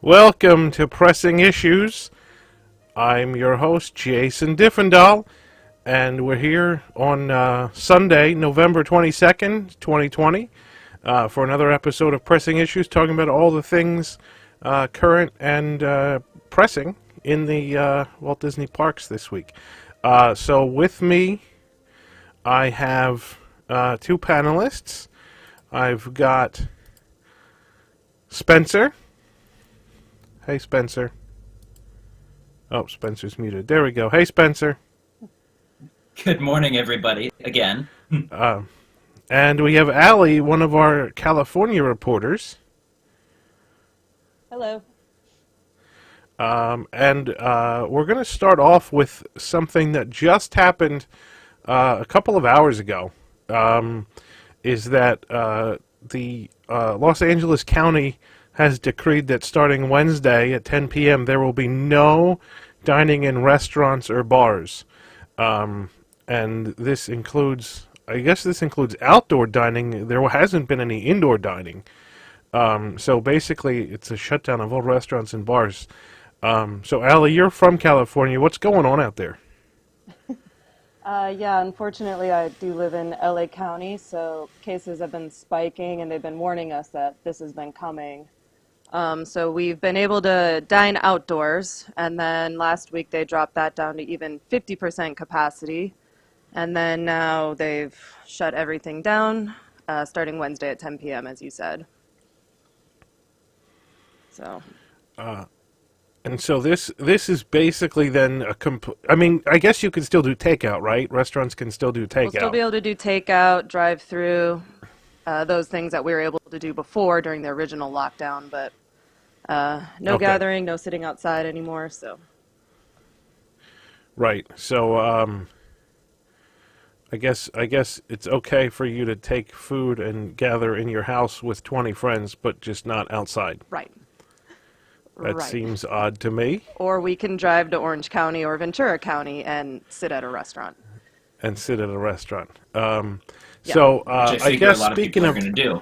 Welcome to Pressing Issues. I'm your host, Jason Diffendahl, and we're here on Sunday, November 22nd, 2020, for another episode of Pressing Issues, talking about all the things current and pressing in the Walt Disney parks this week. So with me, I have two panelists. I've got Spencer. Hey, Spencer. Oh, Spencer's muted. There we go. Hey, Spencer. Good morning, everybody, again. And we have Allie, one of our California reporters. Hello. We're going to start off with something that just happened a couple of hours ago. Is that the Los Angeles County has decreed that starting Wednesday at 10 p.m. there will be no dining in restaurants or bars. And this includes, I guess this includes outdoor dining. There hasn't been any indoor dining. So basically it's a shutdown of all restaurants and bars. So Allie, you're from California. What's going on out there? Yeah, unfortunately, I do live in LA County, so cases have been spiking, and they've been warning us that this has been coming. So we've been able to dine outdoors, and then last week they dropped that down to even 50% capacity, and then now they've shut everything down starting Wednesday at 10 p.m., as you said. So. And so this is basically then I mean, I guess you can still do takeout, right? Restaurants can still do takeout. We'll still be able to do takeout, drive-through, those things that we were able to do before during the original lockdown, but no gathering, no sitting outside anymore, so. Right. So I guess it's okay for you to take food and gather in your house with 20 friends, but just not outside. Right. That seems odd to me. Or we can drive to Orange County or Ventura County and sit at a restaurant. So I guess a lot speaking of of, people are going to do.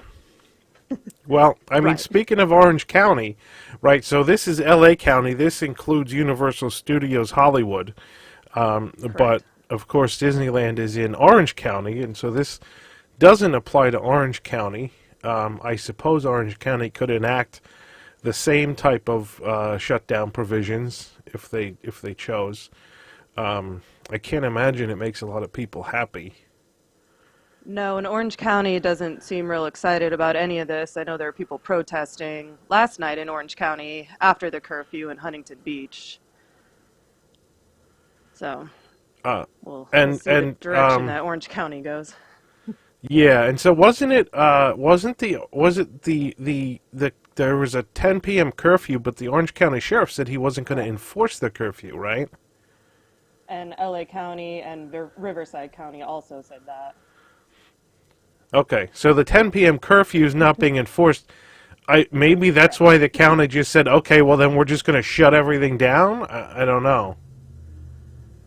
well, I mean, speaking of Orange County, right? So this is LA County. This includes Universal Studios Hollywood, but of course Disneyland is in Orange County, and so this doesn't apply to Orange County. I suppose Orange County could enact the same type of shutdown provisions if they chose. I can't imagine it makes a lot of people happy. No, and Orange County doesn't seem real excited about any of this. I know there are people protesting last night in Orange County after the curfew in Huntington Beach. So we'll see the direction that Orange County goes. Yeah, and so there was a 10 p.m. curfew, but the Orange County Sheriff said he wasn't going to enforce the curfew, right? And LA County and Riverside County also said that. Okay, so the 10 p.m. curfew is not being enforced. Maybe that's why the county just said, okay, well then we're just going to shut everything down? I don't know.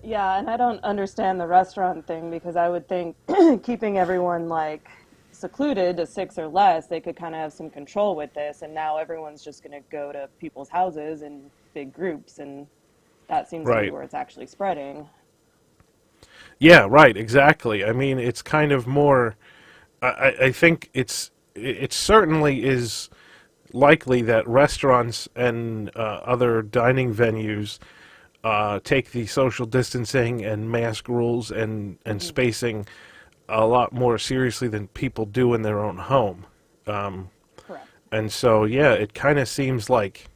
Yeah, and I don't understand the restaurant thing because I would think keeping everyone like secluded to 6 or less, they could kind of have some control with this, and now everyone's just going to go to people's houses in big groups, and that seems to be where it's actually spreading. Yeah, right, exactly. I mean, it's kind of more, I think it certainly is likely that restaurants and other dining venues take the social distancing and mask rules and spacing a lot more seriously than people do in their own home. Correct. And so, yeah, it kind of seems like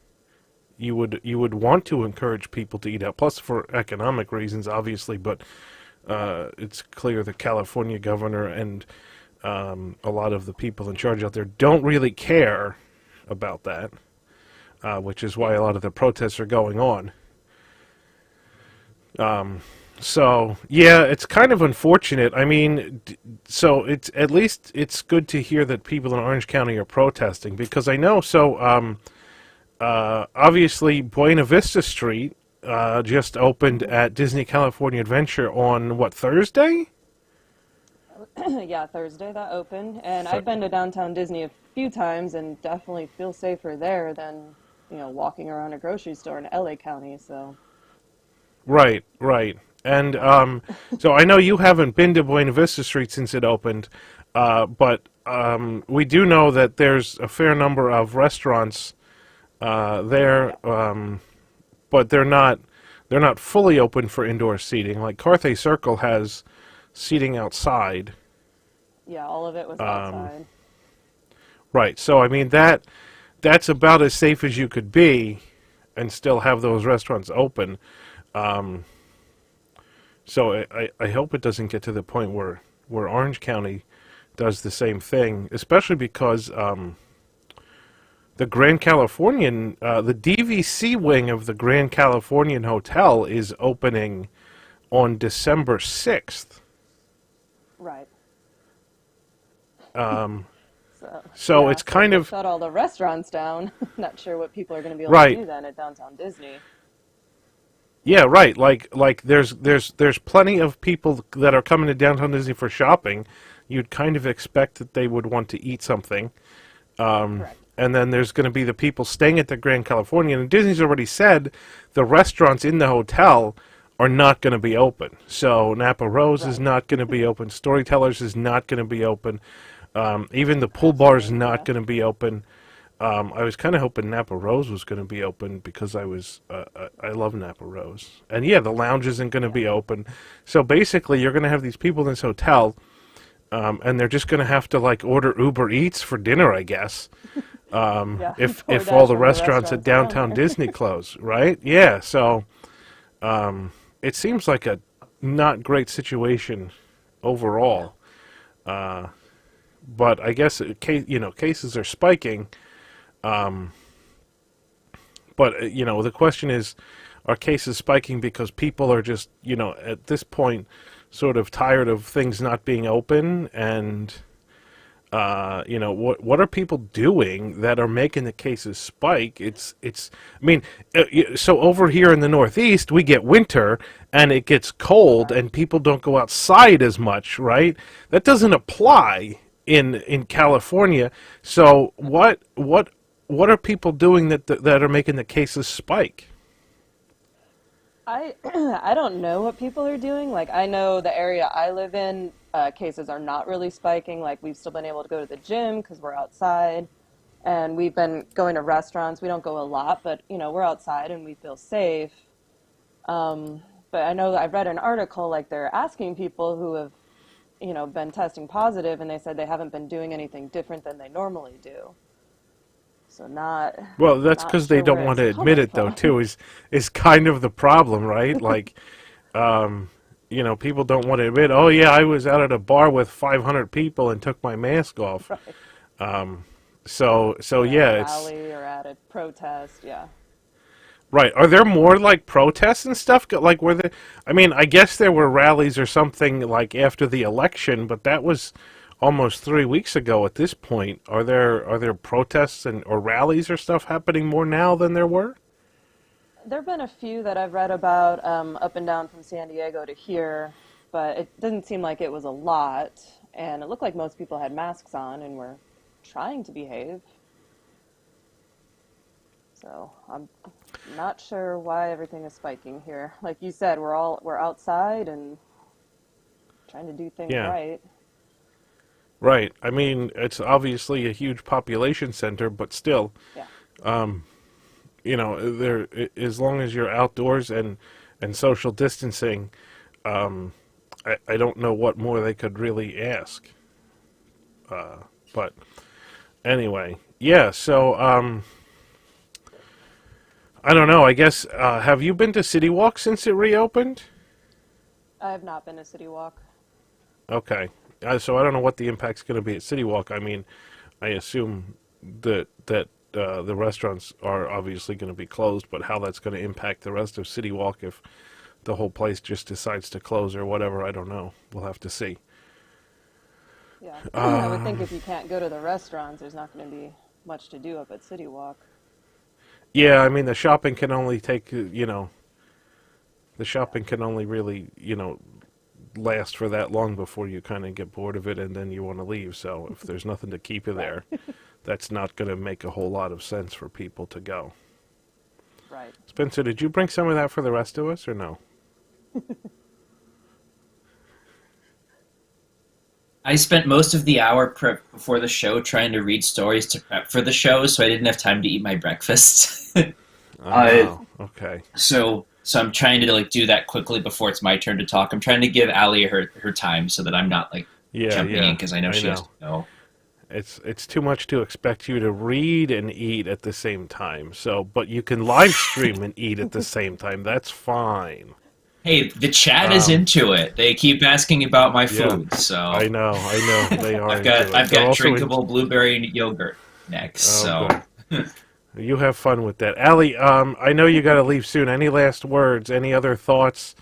you would want to encourage people to eat out, plus for economic reasons, obviously, but it's clear the California governor and a lot of the people in charge out there don't really care about that, which is why a lot of the protests are going on. So yeah, it's kind of unfortunate. I mean, so it's at least it's good to hear that people in Orange County are protesting because I know. So obviously, Buena Vista Street just opened at Disney California Adventure on what, Thursday? Yeah, Thursday that opened, and I've been to downtown Disney a few times and definitely feel safer there than walking around a grocery store in LA County. So Right, right. And um, so I know you haven't been to Buena Vista Street since it opened, but we do know that there's a fair number of restaurants there, yeah, but they're not fully open for indoor seating. Like Carthay Circle has seating outside. yeah, all of it was Um, outside. right. So I mean that's about as safe as you could be, and still have those restaurants open. Um, so I hope it doesn't get to the point where Orange County does the same thing, especially because the Grand Californian, the DVC wing of the Grand Californian Hotel is opening on December 6th. Right. Um, So so it's if kind they of shut all the restaurants down, not sure what people are going to be able to right. do then at downtown Disney. Yeah, right. Like there's plenty of people that are coming to downtown Disney for shopping. You'd kind of expect that they would want to eat something. Correct. And then there's going to be the people staying at the Grand Californian. And Disney's already said the restaurants in the hotel are not going to be open. So Napa Rose is Right. not going to be open. Storytellers is not going to be open. Even the pool bar is not Absolutely, going to be open. I was kind of hoping Napa Rose was going to be open because I love Napa Rose. And yeah, the lounge isn't going to yeah, be open. So basically, you're going to have these people in this hotel, and they're just going to have to like order Uber Eats for dinner, I guess. yeah. If all DoorDash the from the restaurants at restaurants around downtown there. Disney close, right? Yeah. So it seems like a not great situation Yeah. overall. But I guess cases are spiking. But the question is, are cases spiking because people are just at this point sort of tired of things not being open, and what are people doing that are making the cases spike? It's I mean, so over here in the Northeast we get winter and it gets cold Right. and people don't go outside as much, right? That doesn't apply in California. So what are people doing that are making the cases spike? I I don't know what people are doing. Like I know the area I live in, cases are not really spiking. Like we've still been able to go to the gym because we're outside, and we've been going to restaurants. We don't go a lot, but we're outside and we feel safe. But I know that I've read an article like they're asking people who have been testing positive, and they said they haven't been doing anything different than they normally do. So Well, that's not because they sure where don't want it's to admit coming it, though. from. Too is kind of the problem, right? Like, people don't want to admit, oh yeah, I was out at a bar with 500 people and took my mask off. Right. So Or at a yeah, it's rally or at a protest, yeah. right. Are there more like protests and stuff? Like, were there? I mean, I guess there were rallies or something like after the election, but that was almost 3 weeks ago. At this point, are there protests and or rallies or stuff happening more now than there were? There have been a few that I've read about up and down from San Diego to here, but it didn't seem like it was a lot. And it looked like most people had masks on and were trying to behave. So I'm not sure why everything is spiking here. Like you said, we're outside and trying to do things Yeah. right. Right. I mean, it's obviously a huge population center, but still, Yeah. as long as you're outdoors and social distancing, I don't know what more they could really ask. But anyway, yeah. So I don't know. I guess have you been to City Walk since it reopened? I have not been to City Walk. Okay. So I don't know what the impact's going to be at City Walk. I mean, I assume that the restaurants are obviously going to be closed, but how that's going to impact the rest of City Walk if the whole place just decides to close or whatever, I don't know. We'll have to see. Yeah. I would think if you can't go to the restaurants, there's not going to be much to do up at City Walk. Yeah, I mean, the shopping can only take, the shopping can only really, last for that long before you kind of get bored of it and then you want to leave. So if there's nothing to keep you Right. there, that's not going to make a whole lot of sense for people to go. Right. Spencer, did you bring some of that for the rest of us, or no? I spent most of the hour prep before the show trying to read stories to prep for the show, so I didn't have time to eat my breakfast. Oh, wow. Okay. So I'm trying to do that quickly before it's my turn to talk. I'm trying to give Allie her time so that I'm not jumping in because I know she has to go. It's too much to expect you to read and eat at the same time. So, but you can live stream and eat at the same time. That's fine. Hey, the chat is into it. They keep asking about my food, so I know they are. I've got drinkable blueberry yogurt next. Good. You have fun with that, Allie. I know you got to leave soon. Any last words? Any other thoughts?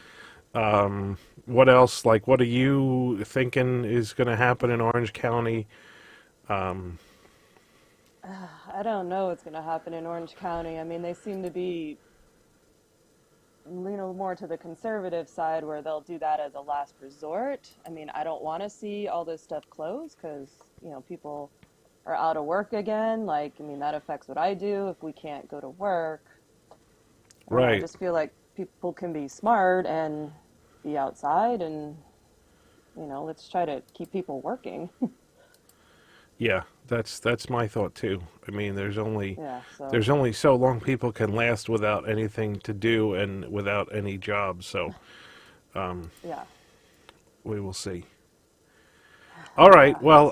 What else? What are you thinking is going to happen in Orange County? I don't know what's going to happen in Orange County. I mean, they seem to be more to the conservative side where they'll do that as a last resort. I mean, I don't want to see all this stuff close because, people are out of work again. That affects what I do if we can't go to work. Right. I just feel like people can be smart and be outside and, let's try to keep people working. Yeah, that's my thought too. I mean, there's only so so long people can last without anything to do and without any job. So, yeah. we will see. All right. Well,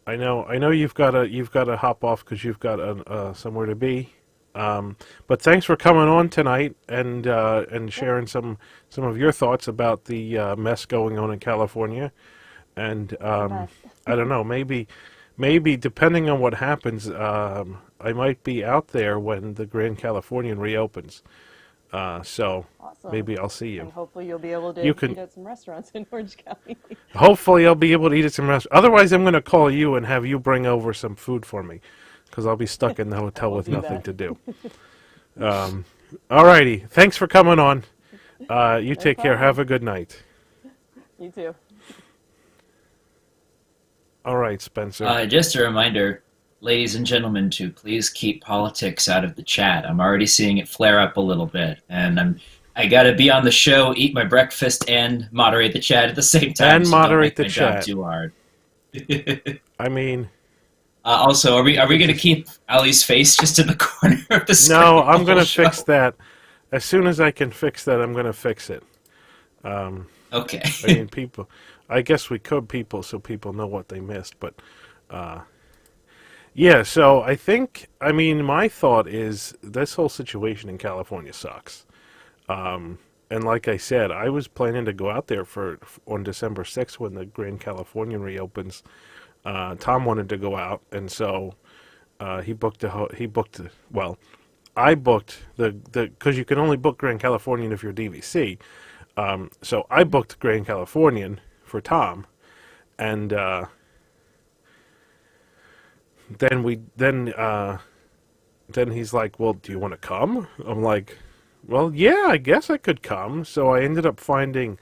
I know you've got to hop off because you've got somewhere to be. But thanks for coming on tonight and sharing some of your thoughts about the mess going on in California. And I don't know, maybe depending on what happens, I might be out there when the Grand Californian reopens. So awesome. Maybe I'll see you. And hopefully you'll be able to eat at some restaurants in Orange County. Hopefully I'll be able to eat at some restaurants. Otherwise, I'm going to call you and have you bring over some food for me because I'll be stuck in the hotel with nothing to do. All righty. Thanks for coming on. You take care. Have a good night. You too. All right, Spencer. Just a reminder, ladies and gentlemen, to please keep politics out of the chat. I'm already seeing it flare up a little bit, and I got to be on the show, eat my breakfast, and moderate the chat at the same time. And so moderate don't the make my job chat. too hard. I mean, also, are we going to keep Ali's face just in the corner of the screen? no, I'm going to fix that. As soon as I can fix that, I'm going to fix it. Okay. I mean, I guess we could so people know what they missed, but yeah, so my thought is this whole situation in California sucks. And like I said, I was planning to go out there on December 6th when the Grand Californian reopens. Tom wanted to go out, and so I booked because you can only book Grand Californian if you're DVC. So I booked Grand Californian for Tom, and then he's like, well, do you want to come? I'm like, well, yeah, I guess I could come. So I ended up finding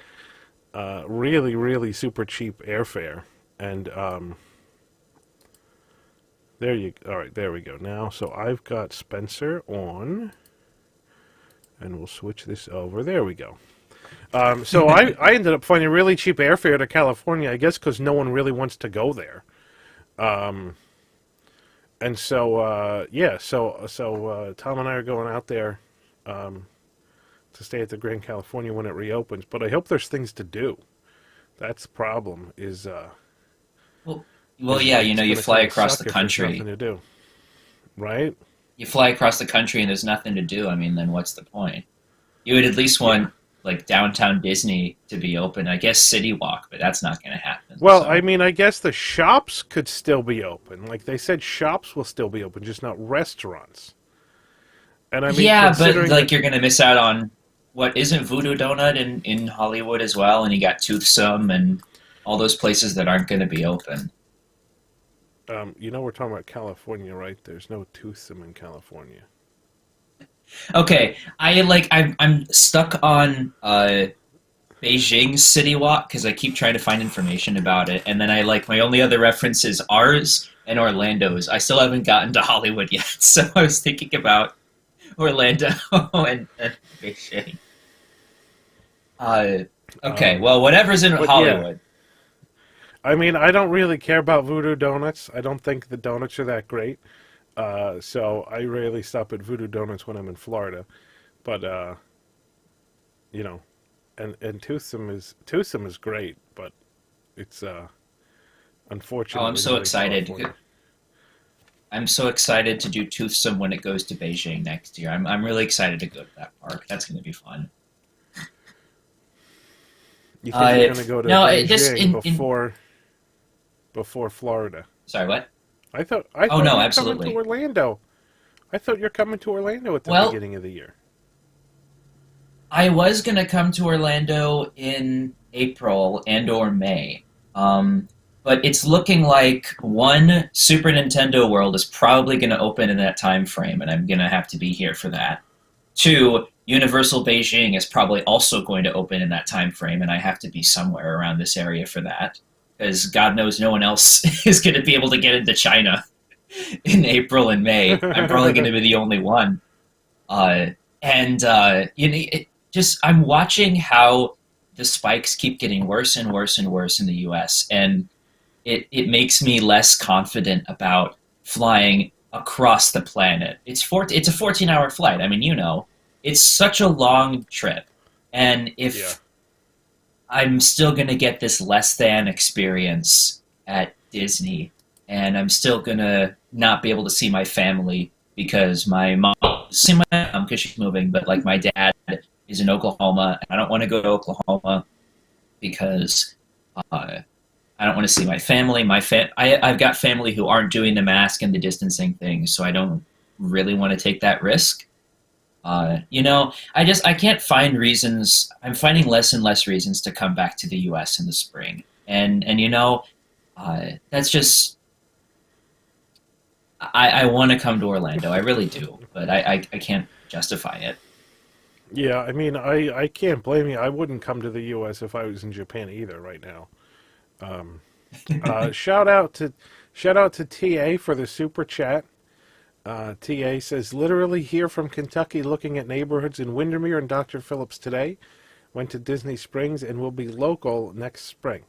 really, really super cheap airfare, and all right, there we go now. So I've got Spencer on, and we'll switch this over. There we go. So I ended up finding really cheap airfare to California, I guess because no one really wants to go there. And so, Tom and I are going out there to stay at the Grand California when it reopens. But I hope there's things to do. That's the problem is... Well, yeah, you fly across the country. Nothing to do. Right? You fly across the country and there's nothing to do. I mean, then what's the point? You would at least want... downtown Disney to be open. I guess City Walk, but that's not going to happen. Well, so. I mean, I guess the shops could still be open. Like they said, shops will still be open, just not restaurants. And I mean, yeah, but you're going to miss out on what isn't Voodoo Donut in Hollywood as well, and you got Toothsome and all those places that aren't going to be open. We're talking about California, right? There's no Toothsome in California. Okay, I'm stuck on Beijing's City Walk because I keep trying to find information about it, and then my only other reference is ours, and Orlando's. I still haven't gotten to Hollywood yet, so I was thinking about Orlando and Beijing. Okay, well, whatever's in but Hollywood. I mean, I don't really care about Voodoo Donuts. I don't think the donuts are that great. So I rarely stop at Voodoo Donuts when I'm in Florida. But, you know, and Toothsome is great, but it's unfortunately Oh, I'm so not in excited. California. I'm so excited to do Toothsome when it goes to Beijing next year. I'm really excited to go to that park. That's going to be fun. You think you're going to go to no, Beijing before Florida? Sorry, what? I thought Oh, you no, were absolutely. coming to Orlando. I thought you're coming to Orlando at the Well, beginning of the year. I was going to come to Orlando in April and or May. But it's looking like one, Super Nintendo World is probably going to open in that time frame, and I'm going to have to be here for that. Two, Universal Beijing is probably also going to open in that time frame, and I have to be somewhere around this area for that, because God knows no one else is going to be able to get into China in April and May. I'm probably going to be the only one. I'm watching how the spikes keep getting worse and worse and worse in the U.S., and it makes me less confident about flying across the planet. It's a 14-hour flight. I mean, it's such a long trip. And if I'm still going to get this less than experience at Disney, and I'm still going to not be able to see my family because my mom, see my mom because she's moving, but like my dad is in Oklahoma, and I don't want to go to Oklahoma because I don't want to see my family. I've got family who aren't doing the mask and the distancing thing, so I don't really want to take that risk. I can't find reasons. I'm finding less and less reasons to come back to the U.S. in the spring, and that's just. I want to come to Orlando. I really do, but I can't justify it. Yeah, I mean, I can't blame you. I wouldn't come to the U.S. if I was in Japan either right now. Shout out to TA for the super chat. TA says, literally here from Kentucky looking at neighborhoods in Windermere and Dr. Phillips today. Went to Disney Springs and will be local next spring.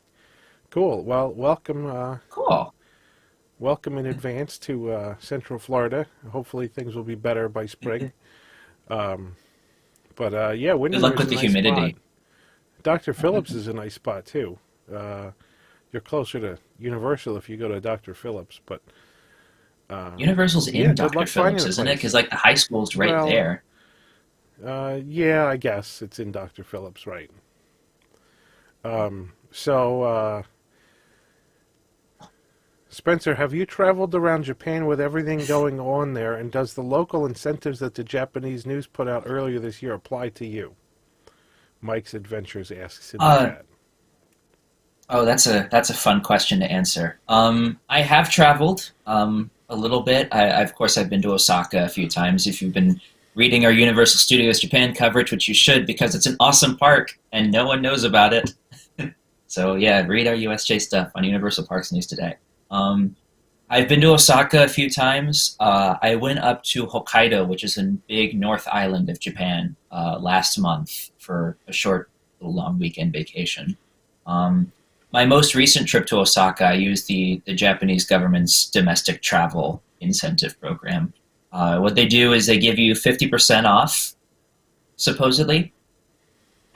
Cool. Well, welcome. Cool. Welcome in advance to Central Florida. Hopefully things will be better by spring. But yeah, Windermere. Good luck with the humidity. Spot. Dr. Phillips is a nice spot too. You're closer to Universal if you go to Dr. Phillips, but Universal's in Dr. Phillips, isn't it? Because like the high school's right there. Yeah, I guess it's in Dr. Phillips, right? Spencer, have you traveled around Japan with everything going on there, and does the local incentives that the Japanese news put out earlier this year apply to you? Mike's Adventures asks in the chat. Oh, that's a fun question to answer. I have traveled a little bit. Of course, I've been to Osaka a few times. If you've been reading our Universal Studios Japan coverage, which you should, because it's an awesome park and no one knows about it. So yeah, read our USJ stuff on Universal Parks News today. I've been to Osaka a few times. I went up to Hokkaido, which is a big North Island of Japan, last month for a short, little long weekend vacation. My most recent trip to Osaka, I used the Japanese government's domestic travel incentive program. What they do is they give you 50% off, supposedly.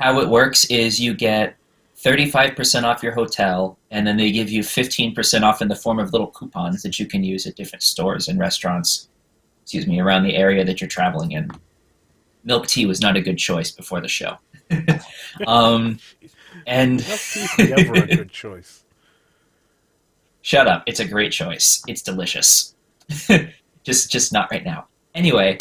How it works is you get 35% off your hotel, and then they give you 15% off in the form of little coupons that you can use at different stores and restaurants, around the area that you're traveling in. Milk tea was not a good choice before the show. And Milk tea's never a good choice. Shut up. It's a great choice. It's delicious. just not right now. Anyway,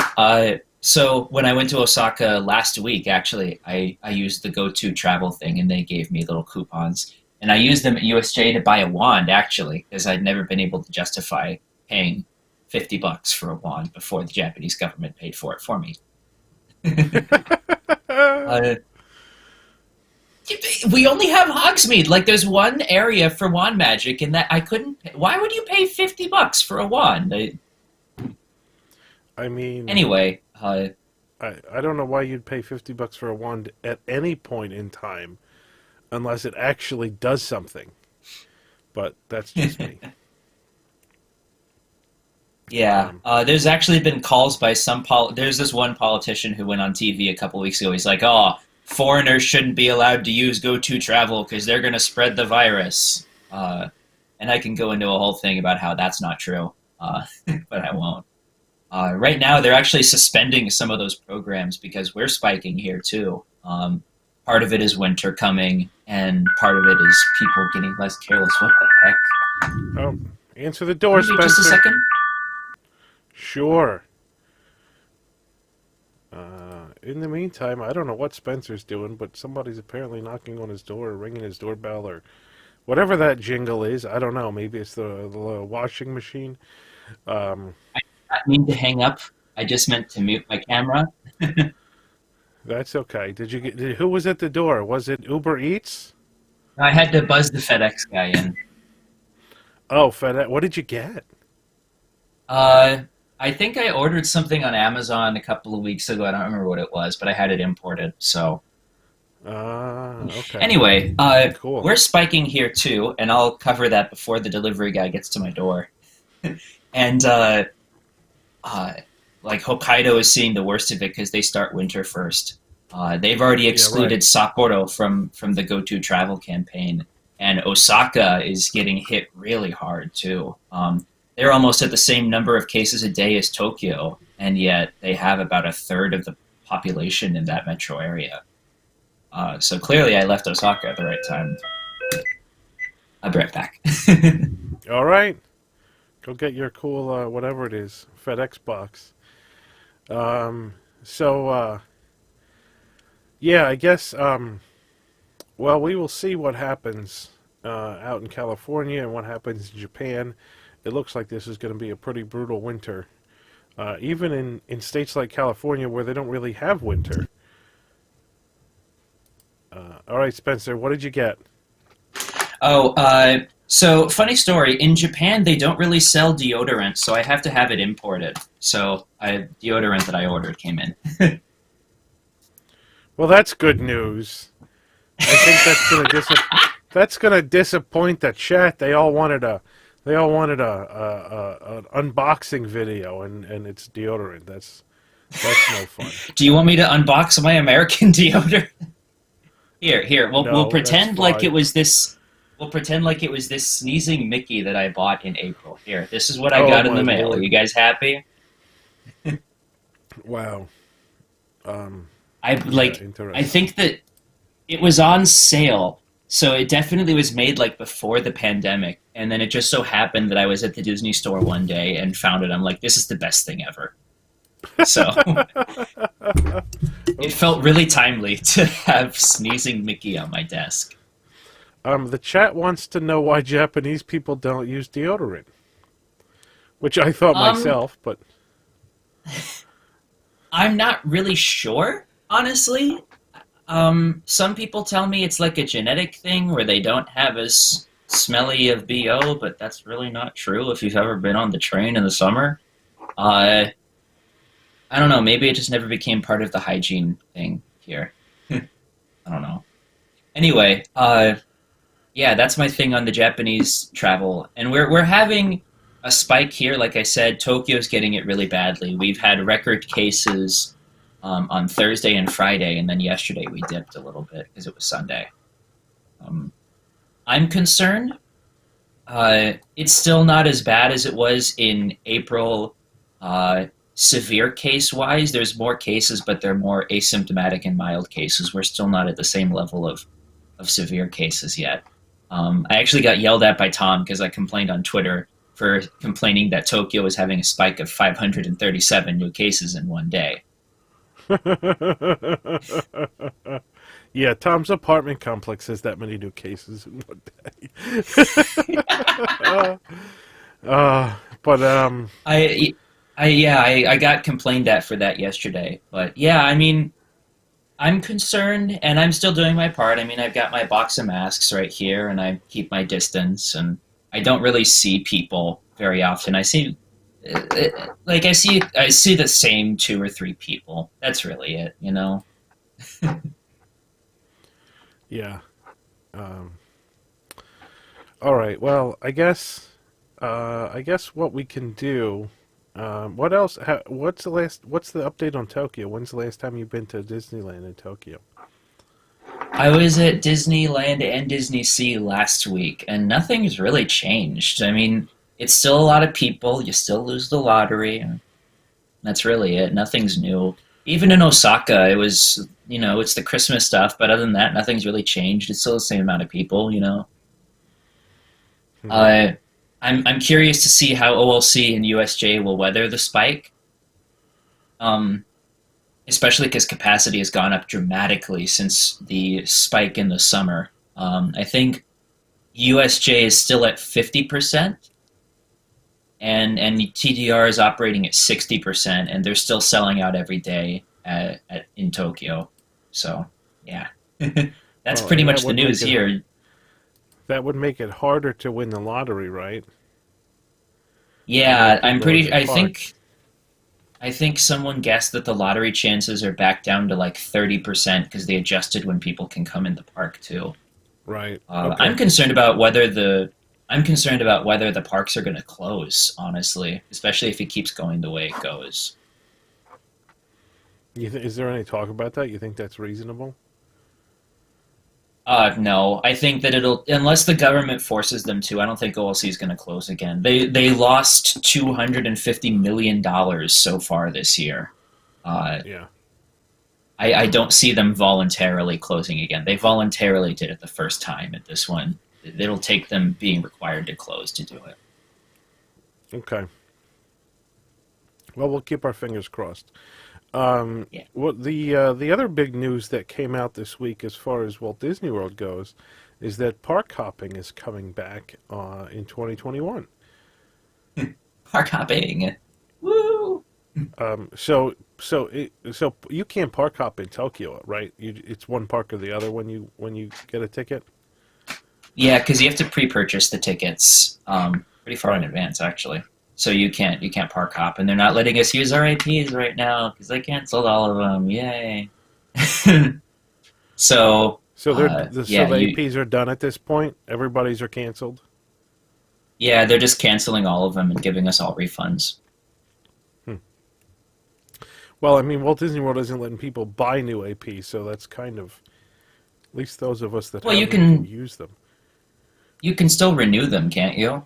so when I went to Osaka last week, actually, I used the GoTo travel thing, and they gave me little coupons. And I used them at USJ to buy a wand, actually, because I'd never been able to justify paying $50 for a wand before the Japanese government paid for it for me. We only have Hogsmeade. Like, there's one area for wand magic, and that I couldn't. Why would you pay $50 for a wand? I mean, Anyway, I don't know why you'd pay $50 for a wand at any point in time, unless it actually does something. But that's just me. yeah. There's actually been calls by some There's this one politician who went on TV a couple weeks ago. He's like, "Oh, foreigners shouldn't be allowed to use GoTo Travel because they're going to spread the virus." And I can go into a whole thing about how that's not true, but I won't. Right now, they're actually suspending some of those programs because we're spiking here too. Part of it is winter coming, and part of it is people getting less careless. What the heck? Oh, answer the door, Maybe Spencer. just a second. Sure. In the meantime, I don't know what Spencer's doing, but somebody's apparently knocking on his door or ringing his doorbell or whatever that jingle is. I don't know. Maybe it's the washing machine. I did not mean to hang up. I just meant to mute my camera. That's okay. Who was at the door? Was it Uber Eats? I had to buzz the FedEx guy in. Oh, FedEx. What did you get? I think I ordered something on Amazon a couple of weeks ago. I don't remember what it was, but I had it imported. So okay. anyway, Cool. we're spiking here too, and I'll cover that before the delivery guy gets to my door. And like Hokkaido is seeing the worst of it because they start winter first. They've already excluded Sapporo from the GoTo Travel campaign, and Osaka is getting hit really hard too. They're almost at the same number of cases a day as Tokyo, and yet they have about a third of the population in that metro area. So clearly I left Osaka at the right time. I'll be right back. All right. Go get your cool, whatever it is, FedEx box. Yeah, I guess, well, we will see what happens out in California and what happens in Japan. It looks like this is going to be a pretty brutal winter, even in states like California where they don't really have winter. All right, Spencer, what did you get? Oh, so funny story. In Japan, they don't really sell deodorant, so I have to have it imported. So deodorant that I ordered came in. Well, that's good news. I think that's gonna disappoint the chat. They all wanted an unboxing video, and it's deodorant. That's no fun. Do you want me to unbox my American deodorant? Here. We'll pretend like it was this. We'll pretend like it was this sneezing Mickey that I bought in April. Here, this is what I got in the mail. Lord. Are you guys happy? Wow. I think that it was on sale, so it definitely was made like before the pandemic, and then it just so happened that I was at the Disney store one day and found it. I'm like, this is the best thing ever. So it felt really timely to have sneezing Mickey on my desk. The chat wants to know why Japanese people don't use deodorant, which I thought myself, but I'm not really sure, honestly. Some people tell me it's like a genetic thing where they don't have as smelly of BO, but that's really not true if you've ever been on the train in the summer. I don't know, maybe it just never became part of the hygiene thing here. I don't know. Anyway, yeah, that's my thing on the Japanese travel. And we're having a spike here. Like I said, Tokyo's getting it really badly. We've had record cases on Thursday and Friday, and then yesterday we dipped a little bit because it was Sunday. I'm concerned. It's still not as bad as it was in April. Severe case-wise, there's more cases, but they're more asymptomatic and mild cases. We're still not at the same level of severe cases yet. I actually got yelled at by Tom because I complained on Twitter for complaining that Tokyo was having a spike of 537 new cases in one day. Yeah, Tom's apartment complex has that many new cases in one day. I got complained at for that yesterday. But yeah, I mean, I'm concerned, and I'm still doing my part. I mean, I've got my box of masks right here, and I keep my distance, and I don't really see people very often. I see the same two or three people. That's really it, you know. Yeah. Um, all right. Well, I guess what we can do. What else? What's the last? What's the update on Tokyo? When's the last time you've been to Disneyland in Tokyo? I was at Disneyland and Disney Sea last week, and nothing's really changed. I mean, it's still a lot of people. You still lose the lottery. And that's really it. Nothing's new. Even in Osaka, it was, it's the Christmas stuff, but other than that, nothing's really changed. It's still the same amount of people. Hmm. Uh, I'm curious to see how OLC and USJ will weather the spike, um, especially because capacity has gone up dramatically since the spike in the summer. I think USJ is still at 50%, and TDR is operating at 60%, and they're still selling out every day in Tokyo. So, yeah, that's Well, pretty and much the news here. that would make it harder to win the lottery, right? More Yeah, I'm people in pretty. the park. I think someone guessed that the lottery chances are back down to like 30% because they adjusted when people can come in the park too. Right. I'm Okay. concerned about whether the parks are going to close. Honestly, especially if it keeps going the way it goes. Is there any talk about that? You think that's reasonable? No, I think that it'll unless the government forces them to. I don't think OLC is going to close again. They lost $250 million so far this year. Uh, Yeah. I don't see them voluntarily closing again. They voluntarily did it the first time. At this one, it'll take them being required to close to do it. Okay. Well, we'll keep our fingers crossed. Yeah. What the other big news that came out this week, as far as Walt Disney World goes, is that park hopping is coming back in 2021. Park hopping. Woo! So you can't park hop in Tokyo, right? It's one park or the other when you get a ticket. Yeah, because you have to pre-purchase the tickets pretty far in Right. advance, actually. So you can't park hop, and they're not letting us use our APs right now because they canceled all of them. Yay! So So yeah, the APs are done at this point. Everybody's are canceled. they're just canceling all of them and giving us all refunds. Hmm. Well, I mean, Walt Disney World isn't letting people buy new APs, so that's kind of at least those of us that Well, have you them can can use them. you can still renew them, can't you?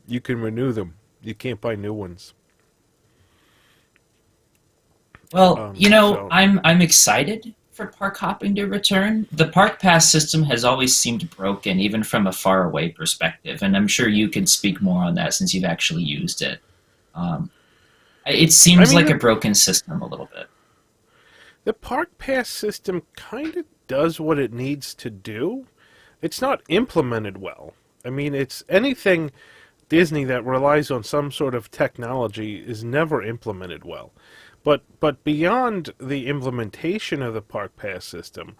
You can renew them. You can't buy new ones. Well, So I'm excited for park hopping to return. The park pass system has always seemed broken, even from a far away perspective, and I'm sure you could speak more on that since you've actually used it. Um, it I seems mean, like a broken system a little bit. the park pass system kind of does what it needs to do. It's not implemented well. I mean, it's anything Disney that relies on some sort of technology is never implemented well. But beyond the implementation of the park pass system,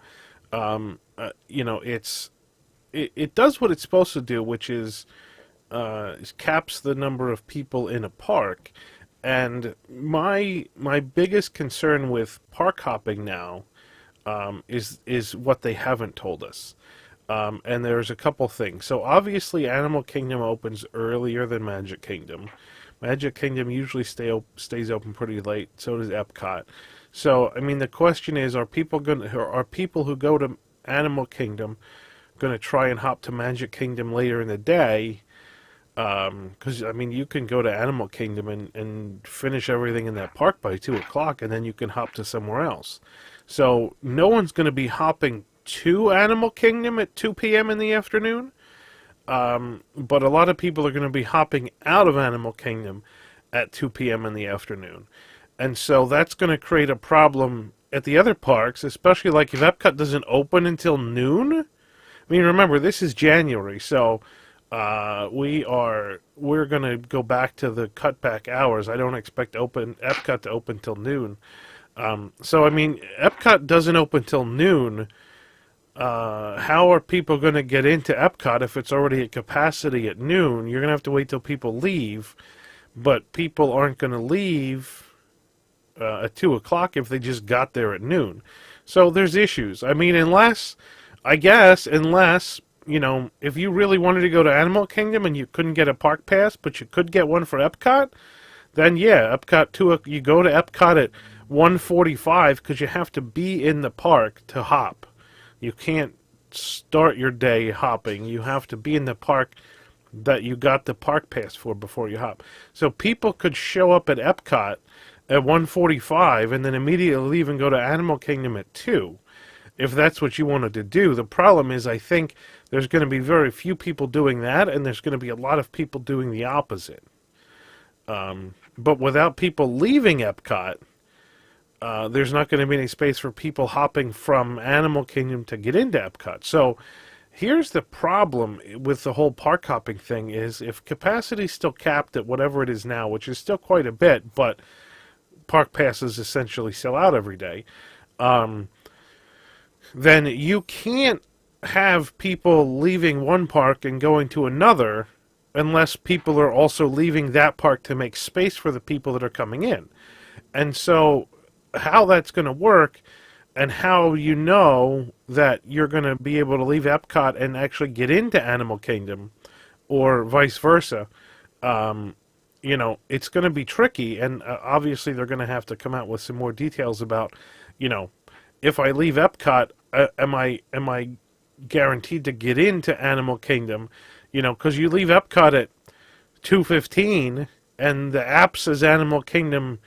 it does what it's supposed to do, which is caps the number of people in a park. And my biggest concern with park hopping now is what they haven't told us. And there's a couple things. So obviously, Animal Kingdom opens earlier than Magic Kingdom. Magic Kingdom usually stays open pretty late. So does Epcot. So I mean, the question is: are people who go to Animal Kingdom going to try and hop to Magic Kingdom later in the day? Because I mean, you can go to Animal Kingdom and finish everything in that park by 2 o'clock, and then you can hop to somewhere else. So no one's going to be hopping to Animal Kingdom at 2 p.m. in the afternoon. But a lot of people are going to be hopping out of Animal Kingdom at 2 p.m. in the afternoon. And so that's going to create a problem at the other parks, especially like if Epcot doesn't open until noon. I mean, remember, this is January, so we're going to go back to the cutback hours. I don't expect Epcot to open till noon. So, I mean, Epcot doesn't open till noon. How are people going to get into Epcot if it's already at capacity at noon? You're going to have to wait till people leave, but people aren't going to leave at 2 o'clock if they just got there at noon. So there's issues. I mean, unless, you know, if you really wanted to go to Animal Kingdom and you couldn't get a park pass, but you could get one for Epcot, then yeah, you go to Epcot at 1:45 because you have to be in the park to hop. You can't start your day hopping. You have to be in the park that you got the park pass for before you hop. So people could show up at Epcot at 1:45 and then immediately leave and go to Animal Kingdom at 2, if that's what you wanted to do. The problem is, I think there's going to be very few people doing that, and there's going to be a lot of people doing the opposite. But without people leaving Epcot, there's not going to be any space for people hopping from Animal Kingdom to get into Epcot. So here's the problem with the whole park hopping thing is if capacity is still capped at whatever it is now, which is still quite a bit, but park passes essentially sell out every day, then you can't have people leaving one park and going to another unless people are also leaving that park to make space for the people that are coming in. And so how that's going to work and how you know that you're going to be able to leave Epcot and actually get into Animal Kingdom or vice versa, you know, it's going to be tricky. And obviously they're going to have to come out with some more details about, you know, if I leave Epcot, am I guaranteed to get into Animal Kingdom? You know, because you leave Epcot at 2:15 and the app says Animal Kingdom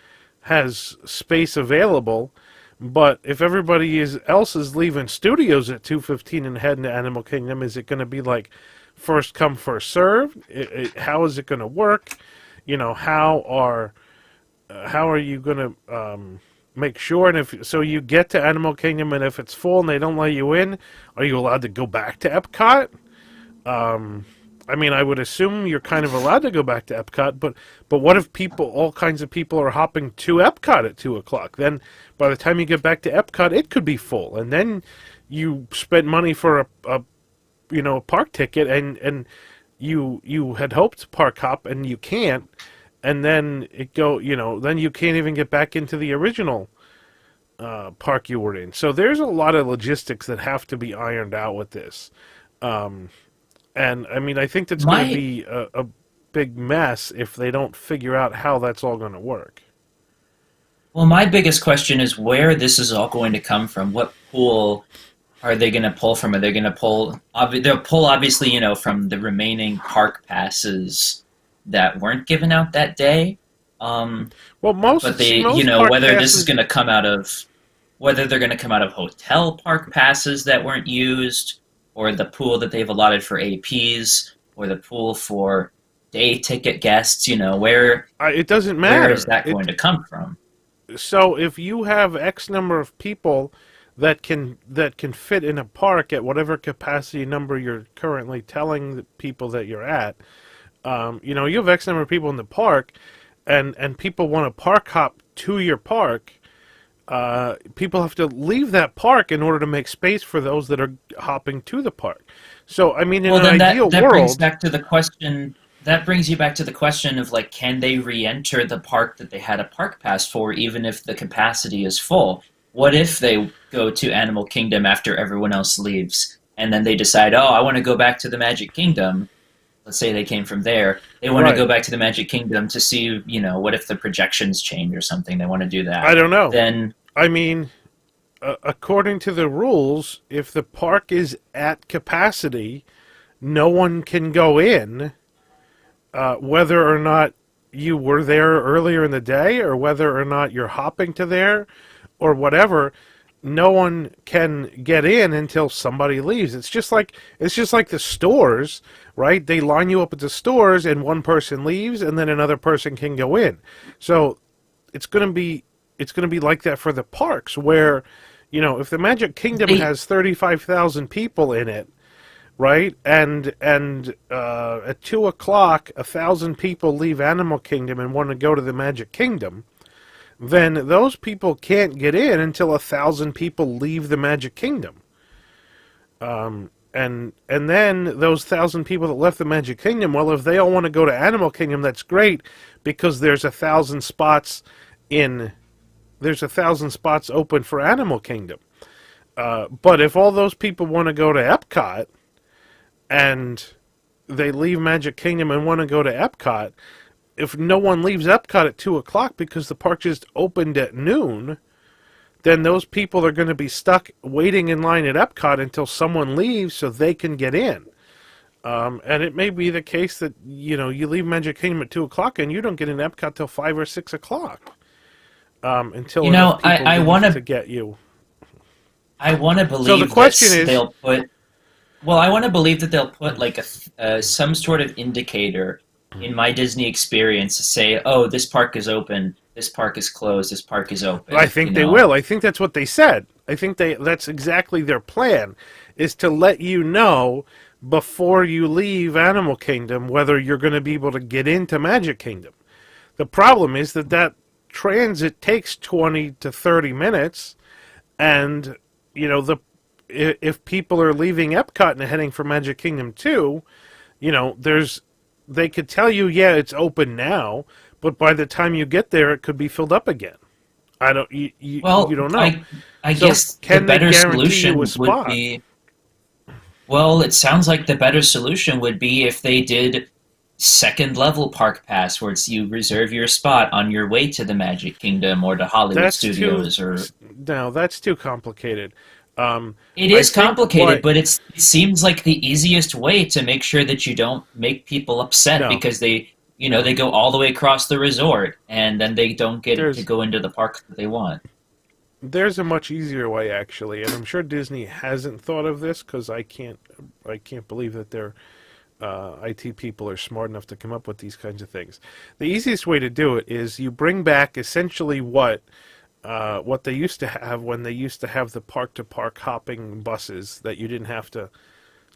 has space available, but if everybody else is leaving studios at 2:15 and heading to Animal Kingdom, is it going to be like first come first served? How is it going to work? You know, how are you going to make sure? And if so, you get to Animal Kingdom, and if it's full and they don't let you in, are you allowed to go back to Epcot? I mean, I would assume you're kind of allowed to go back to Epcot, but what if all kinds of people are hopping to Epcot at 2 o'clock? Then by the time you get back to Epcot, it could be full, and then you spent money for a park ticket, and you had hoped to park hop, and you can't, and then then you can't even get back into the original park you were in. So there's a lot of logistics that have to be ironed out with this. And, I mean, I think that's going to be a big mess if they don't figure out how that's all going to work. Well, my biggest question is where this is all going to come from. What pool are they going to pull from? Are they going to pull... They'll pull, obviously, you know, from the remaining park passes that weren't given out that day. Well, most you know, park whether passes... this is going to come out of... Whether they're going to come out of hotel park passes that weren't used, or the pool that they've allotted for APs, or the pool for day ticket guests, you know, it doesn't matter. Where is that going to come from? So if you have X number of people that can fit in a park at whatever capacity number you're currently telling the people that you're at, you know, you have X number of people in the park, and people want to park hop to your park. People have to leave that park in order to make space for those that are hopping to the park. So, I mean, in an ideal that world... brings back to the question... That brings you back to the question of, like, can they re-enter the park that they had a park pass for, even if the capacity is full? What if they go to Animal Kingdom after everyone else leaves, and then they decide, oh, I want to go back to the Magic Kingdom? Let's say they came from there. They want to go back to the Magic Kingdom to see, you know, what if the projections change or something? They want to do that. I don't know. Then... I mean, according to the rules, if the park is at capacity, no one can go in, whether or not you were there earlier in the day or whether or not you're hopping to there or whatever. No one can get in until somebody leaves. It's just like the stores, right? They line you up at the stores and one person leaves and then another person can go in. So it's going to be like that for the parks, where, you know, if the Magic Kingdom has 35,000 people in it, right, and at 2 o'clock, 1,000 people leave Animal Kingdom and want to go to the Magic Kingdom, then those people can't get in until 1,000 people leave the Magic Kingdom. And then those 1,000 people that left the Magic Kingdom, well, if they all want to go to Animal Kingdom, that's great, because there's 1,000 spots open for Animal Kingdom. But if all those people want to go to Epcot, and they leave Magic Kingdom and want to go to Epcot, if no one leaves Epcot at 2 o'clock because the park just opened at noon, then those people are going to be stuck waiting in line at Epcot until someone leaves so they can get in. And it may be the case that, you leave Magic Kingdom at 2 o'clock and you don't get in Epcot till 5 or 6 o'clock. Until enough people I want to get you. I want to believe so the question is, they'll put... Well, I want to believe that they'll put like some sort of indicator in my Disney experience to say, oh, this park is open, this park is closed, this park is open. I think they will. I think that's what they said. I think that's exactly their plan, is to let you know before you leave Animal Kingdom whether you're going to be able to get into Magic Kingdom. The problem is that transit takes 20 to 30 minutes, and, if people are leaving Epcot and heading for Magic Kingdom too, they could tell you, yeah, it's open now, but by the time you get there, it could be filled up again. You don't know. I guess the better solution would be... Well, it sounds like the better solution would be if they did second-level Park Pass, where you reserve your spot on your way to the Magic Kingdom or to Hollywood Studios. No, that's too complicated. It is complicated, but it seems like the easiest way to make sure that you don't make people upset because they go all the way across the resort and then they don't get to go into the park that they want. There's a much easier way, actually, and I'm sure Disney hasn't thought of this because I can't believe that their IT people are smart enough to come up with these kinds of things. The easiest way to do it is you bring back essentially what they used to have when they used to have the park-to-park hopping buses, that you didn't have to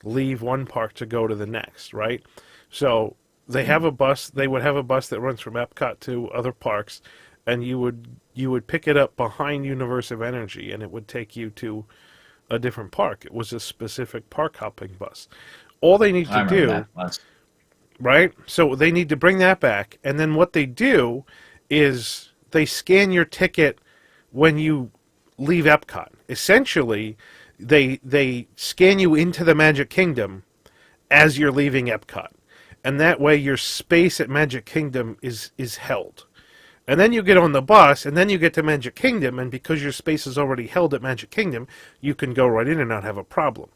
leave one park to go to the next, right? So they have a bus. They would have a bus that runs from Epcot to other parks, and you would pick it up behind Universe of Energy, and it would take you to a different park. It was a specific park-hopping bus. All they need to do, right? So they need to bring that back, and then what they do is they scan your ticket when you leave Epcot. Essentially, they scan you into the Magic Kingdom as you're leaving Epcot. And that way your space at Magic Kingdom is held. And then you get on the bus, and then you get to Magic Kingdom, and because your space is already held at Magic Kingdom, you can go right in and not have a problem.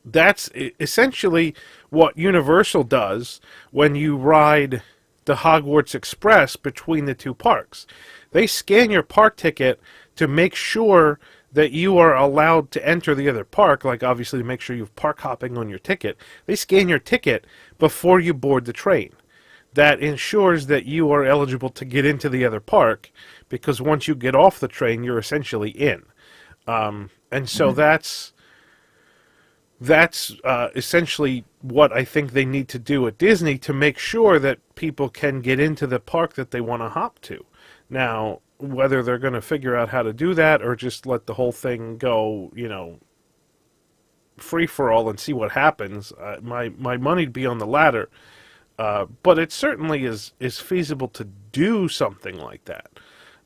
That's essentially what Universal does when you ride the Hogwarts Express between the two parks. They scan your park ticket to make sure that you are allowed to enter the other park, like obviously to make sure you have park hopping on your ticket. They scan your ticket before you board the train. That ensures that you are eligible to get into the other park, because once you get off the train, you're essentially in. And so that's essentially what I think they need to do at Disney to make sure that people can get into the park that they want to hop to. Now, whether they're going to figure out how to do that or just let the whole thing go, free-for-all and see what happens, my money'd be on the latter. But it certainly is feasible to do something like that.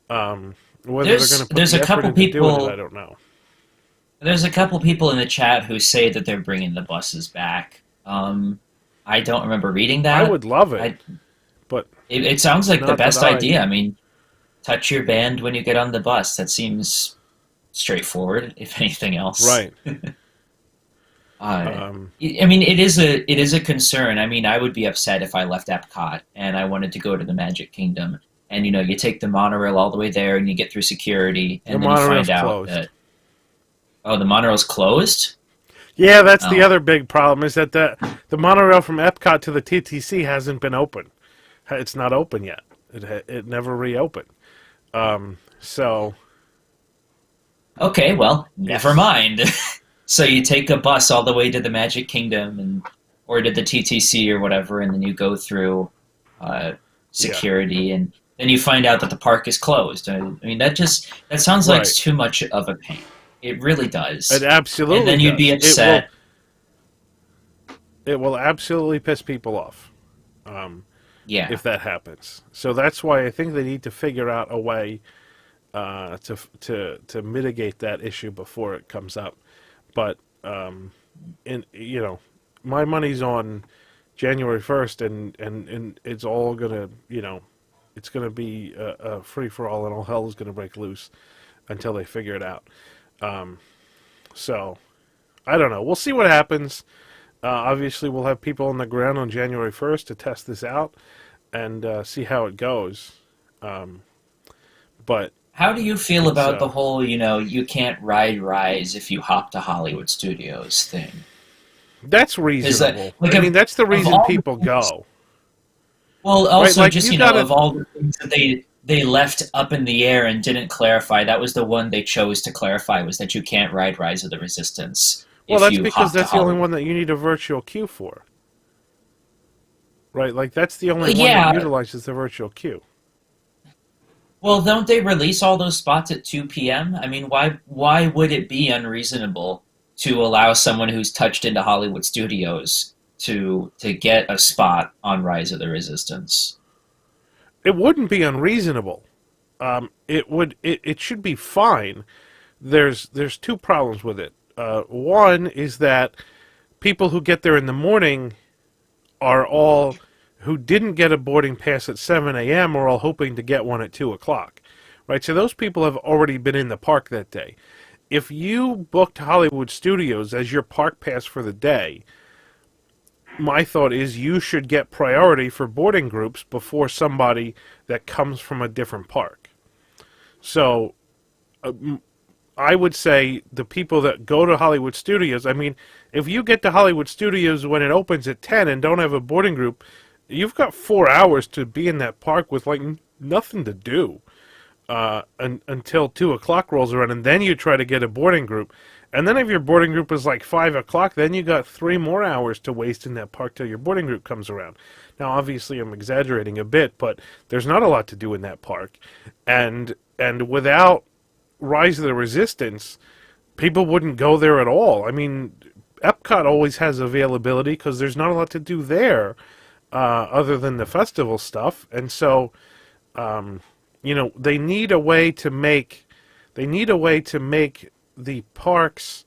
Whether they're going to put the effort into doing it, I don't know. There's a couple people in the chat who say that they're bringing the buses back. I don't remember reading that. I would love it. But it sounds like the best idea. I mean, touch your band when you get on the bus. That seems straightforward, if anything else. Right. I mean, it is a concern. I mean, I would be upset if I left Epcot and I wanted to go to the Magic Kingdom, and you take the monorail all the way there, and you get through security, and then you find out that the monorail's closed. Yeah, that's the other big problem, is that the monorail from Epcot to the TTC hasn't been open. It's not open yet. It never reopened. So. Okay, well, never mind. So you take a bus all the way to the Magic Kingdom or to the TTC or whatever, and then you go through Yeah. security, and then you find out that the park is closed. I mean, that sounds like Right. too much of a pain. It really It does. And absolutely then you'd be does. upset. It will absolutely piss people off. Yeah. If that happens. So that's why I think they need to figure out a way to mitigate that issue before it comes up. But my money's on January 1st, and it's all gonna it's gonna be a free for all, and all hell is gonna break loose until they figure it out. So I don't know. We'll see what happens. Obviously, we'll have people on the ground on January 1st to test this out and see how it goes. But How do you feel about the whole, you can't ride rides if you hop to Hollywood Studios thing? that's reasonable. Like, I mean, that's the reason all the people things- go. Well, also, Like, just, you gotta- of all the things that they left up in the air and didn't clarify, that was the one they chose to clarify, was that you can't ride Rise of the Resistance. Well, if that's you because hop to that's the only Hollywood. one that you need a virtual queue for. Right? Like, that's the only one Yeah. that utilizes the virtual queue. Well, don't they release all those spots at 2 p.m.? I mean, why would it be unreasonable to allow someone who's touched into Hollywood Studios to get a spot on Rise of the Resistance? It wouldn't be unreasonable. It should be fine. There's two problems with it. One is that people who get there in the morning are all who didn't get a boarding pass at 7 a.m. are all hoping to get one at 2 o'clock. Right? So those people have already been in the park that day. If you booked Hollywood Studios as your park pass for the day, my thought is you should get priority for boarding groups before somebody that comes from a different park. So I would say the people that go to Hollywood Studios, I mean, if you get to Hollywood Studios when it opens at 10 and don't have a boarding group, you've got 4 hours to be in that park with like nothing to do until 2 o'clock rolls around, and then you try to get a boarding group. And then if your boarding group is like 5 o'clock, then you got 3 more hours to waste in that park till your boarding group comes around. Now, obviously, I'm exaggerating a bit, but there's not a lot to do in that park. And without Rise of the Resistance, people wouldn't go there at all. I mean, Epcot always has availability because there's not a lot to do there other than the festival stuff. And so, they need a way to make the parks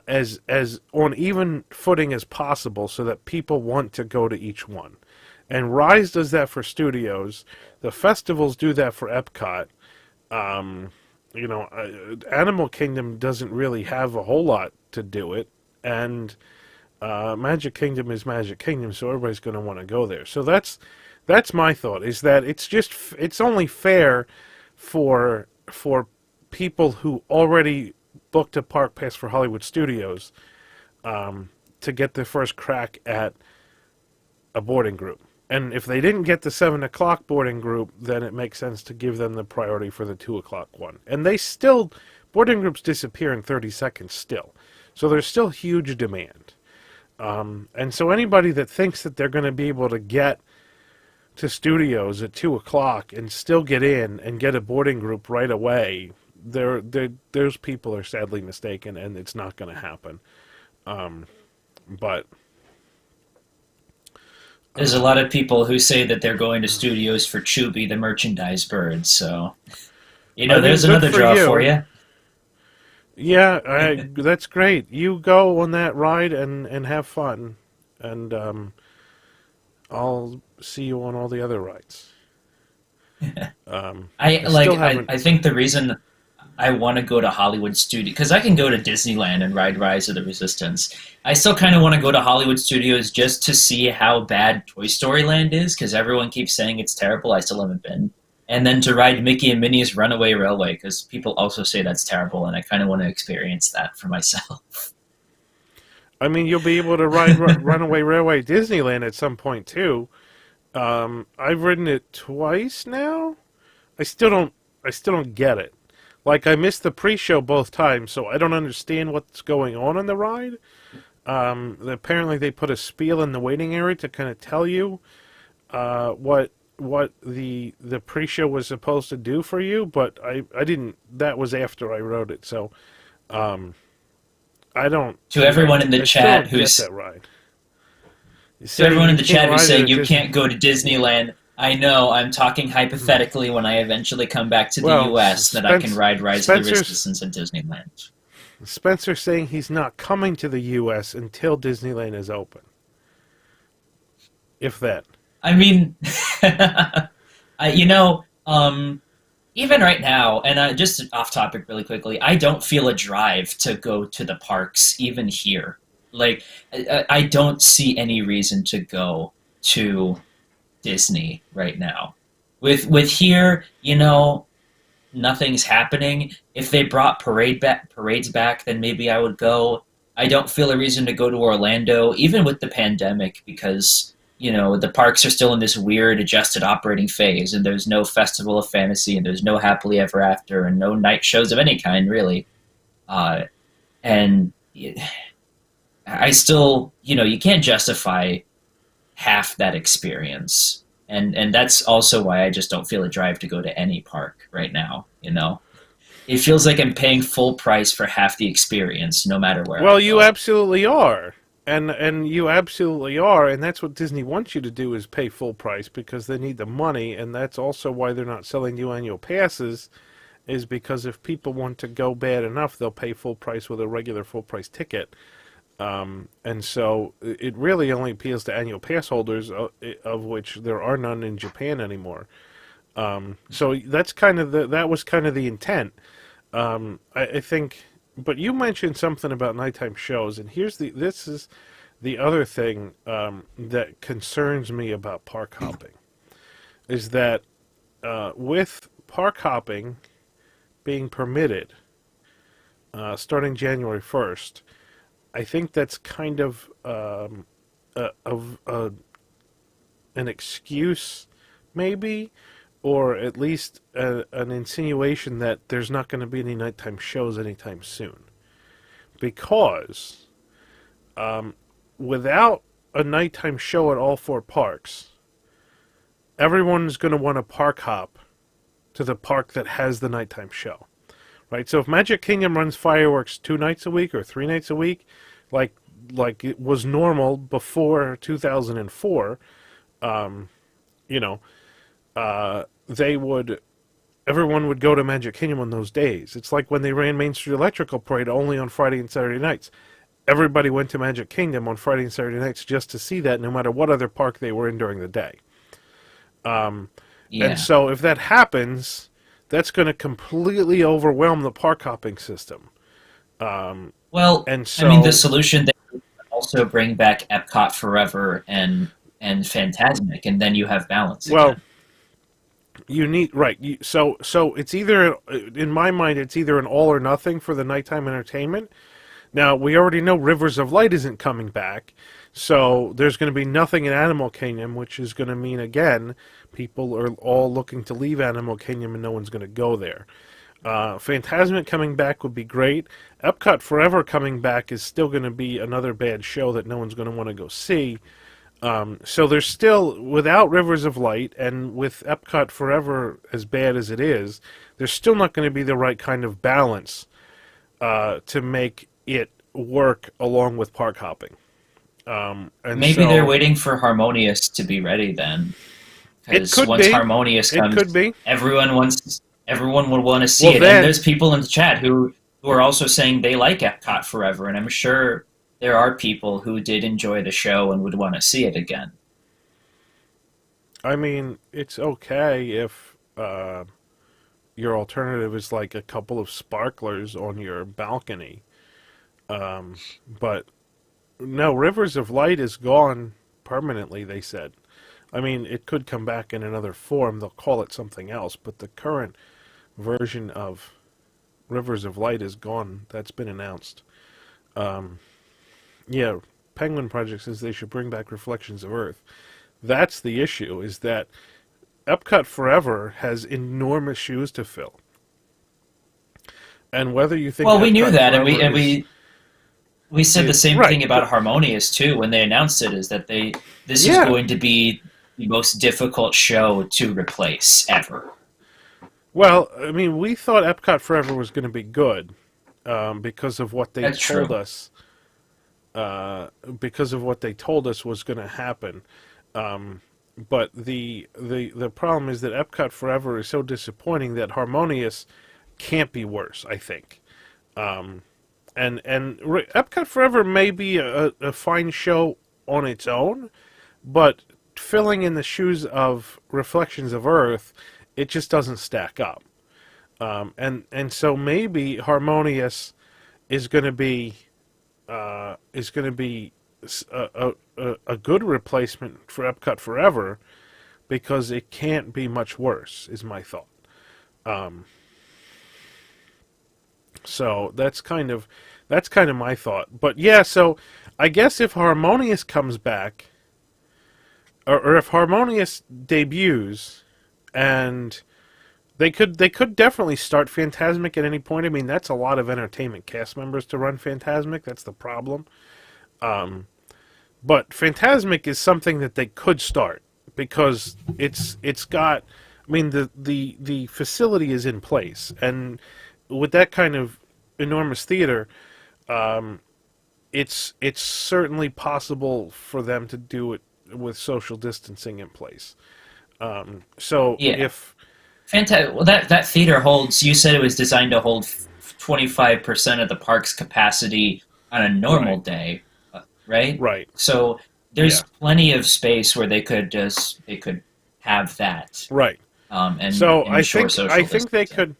as on even footing as possible, so that people want to go to each one. And Rise does that for studios. The festivals do that for Epcot. Animal Kingdom doesn't really have a whole lot to do it, and Magic Kingdom is Magic Kingdom, so everybody's going to want to go there. So that's my thought, is that it's only fair for people who already booked a park pass for Hollywood Studios to get their first crack at a boarding group. And if they didn't get the 7 o'clock boarding group, then it makes sense to give them the priority for the 2 o'clock one. And boarding groups disappear in 30 seconds still. So there's still huge demand. And so anybody that thinks that they're going to be able to get to studios at 2 o'clock and still get in and get a boarding group right away, those people are sadly mistaken, and it's not going to happen. But there's a lot of people who say that they're going to studios for Chubby, the merchandise bird. So, there's another draw for you. Yeah, that's great. You go on that ride and have fun, and I'll see you on all the other rides. I think the reason I want to go to Hollywood Studios, because I can go to Disneyland and ride Rise of the Resistance. I still kind of want to go to Hollywood Studios just to see how bad Toy Story Land is, because everyone keeps saying it's terrible. I still haven't been. And then to ride Mickey and Minnie's Runaway Railway, because people also say that's terrible, and I kind of want to experience that for myself. I mean, you'll be able to ride Runaway Railway Disneyland at some point too. I've ridden it twice now. I still don't get it. Like, I missed the pre-show both times, so I don't understand what's going on the ride. Apparently they put a spiel in the waiting area to kind of tell you what what the pre-show was supposed to do for you, but I didn't. That was after I wrote it, so I don't. To everyone in the I chat still don't who's get that ride. to everyone in the You can't chat who's ride it saying at you Disney. can't go to Disneyland, I know I'm talking hypothetically when I eventually come back to the Well, U.S. that I can ride Rise of the Spencer's- Resistance at Disneyland. Spencer's saying he's not coming to the U.S. until Disneyland is open. If that. I mean, even right now, and just off topic really quickly, I don't feel a drive to go to the parks even here. Like, I don't see any reason to go to Disney right now. With here, nothing's happening. If they brought parades back, then maybe I would go. I don't feel a reason to go to Orlando, even with the pandemic, because the parks are still in this weird adjusted operating phase, and there's no Festival of Fantasy, and there's no Happily Ever After, and no night shows of any kind, really. And I still, you can't justify half that experience. And that's also why I just don't feel a drive to go to any park right now, It feels like I'm paying full price for half the experience, no matter where Well, I you go. absolutely are. And you absolutely are, and that's what Disney wants you to do, is pay full price, because they need the money, and that's also why they're not selling you annual passes, is because if people want to go bad enough, they'll pay full price with a regular full price ticket. And so it really only appeals to annual pass holders, of which there are none in Japan anymore. So that's that was kind of the intent. I think. But you mentioned something about nighttime shows, and this is the other thing that concerns me about park hopping, is that with park hopping being permitted starting January 1st, I think that's kind of an excuse, maybe, or at least an insinuation that there's not going to be any nighttime shows anytime soon. Because without a nighttime show at all four parks, everyone's going to want to park hop to the park that has the nighttime show. Right? So if Magic Kingdom runs fireworks 2 nights a week or 3 nights a week, like it was normal before 2004, everyone would go to Magic Kingdom on those days. It's like when they ran Main Street Electrical Parade only on Friday and Saturday nights. Everybody went to Magic Kingdom on Friday and Saturday nights just to see that, no matter what other park they were in during the day. And so if that happens, that's going to completely overwhelm the park hopping system. The solution they would also bring back Epcot Forever and Fantasmic, and then you have balance again. You need so it's either, in my mind, it's either an all or nothing for the nighttime entertainment. Now we already know Rivers of Light isn't coming back, so there's going to be nothing in Animal Kingdom, which is going to mean, again, people are all looking to leave Animal Kingdom and no one's going to go there. Fantasmic coming back would be great. Epcot Forever coming back is still going to be another bad show that no one's going to want to go see. So there's still, without Rivers of Light, and with Epcot Forever as bad as it is, there's still not going to be the right kind of balance to make it work along with park hopping. And maybe they're waiting for Harmonious to be ready then. Because once Harmonious comes, it could be. Everyone would want to see it. Then, and there's people in the chat who are also saying they like Epcot Forever, and I'm sure there are people who did enjoy the show and would want to see it again. I mean, it's okay if your alternative is like a couple of sparklers on your balcony. But no, Rivers of Light is gone permanently, they said. I mean, it could come back in another form. They'll call it something else, but the current version of Rivers of Light is gone. That's been announced. Yeah, Penguin Project says they should bring back Reflections of Earth. That's the issue, is that Epcot Forever has enormous shoes to fill. And whether you think... Well, we Epcot knew that, Forever and we said the same right, thing about Harmonious, too, when they announced it, is that this is going to be the most difficult show to replace ever. Well, I mean, we thought Epcot Forever was going to be good because of what they That's told true. us. Because of what they told us was going to happen. But the problem is that Epcot Forever is so disappointing that Harmonious can't be worse, I think. Epcot Forever may be a fine show on its own, but filling in the shoes of Reflections of Earth, it just doesn't stack up. So maybe Harmonious is going to be a good replacement for Epcot Forever because it can't be much worse, is my thought. So that's kind of my thought. But yeah, so I guess if Harmonious comes back, or if Harmonious debuts, and they could definitely start Fantasmic at any point. I mean, that's a lot of entertainment cast members to run Fantasmic. That's the problem. But Fantasmic is something that they could start because it's got. I mean, the facility is in place, and with that kind of enormous theater, it's certainly possible for them to do it with social distancing in place. So Yeah. if Well, that theater holds. You said it was designed to hold 25% of the park's capacity on a normal Right. day, right? right, So there's Yeah. plenty of space where they could have that right. and So ensure social I think distancing.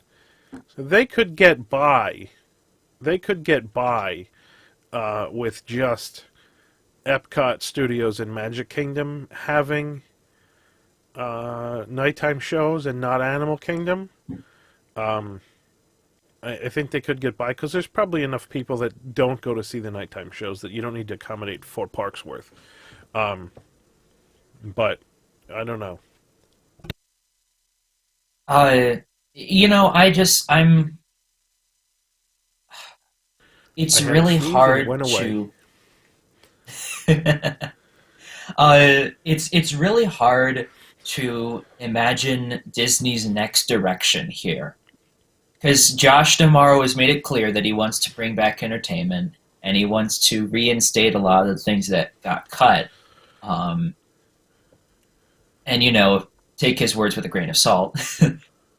they could get by. They could get by with just Epcot Studios and Magic Kingdom having nighttime shows and not Animal Kingdom. I think they could get by because there's probably enough people that don't go to see the nighttime shows that you don't need to accommodate 4 parks worth. But I don't know. I'm. It's I had a really sneeze and it hard went away. to. It's really hard to imagine Disney's next direction here. Because Josh D'Amaro has made it clear that he wants to bring back entertainment and he wants to reinstate a lot of the things that got cut. And, take his words with a grain of salt.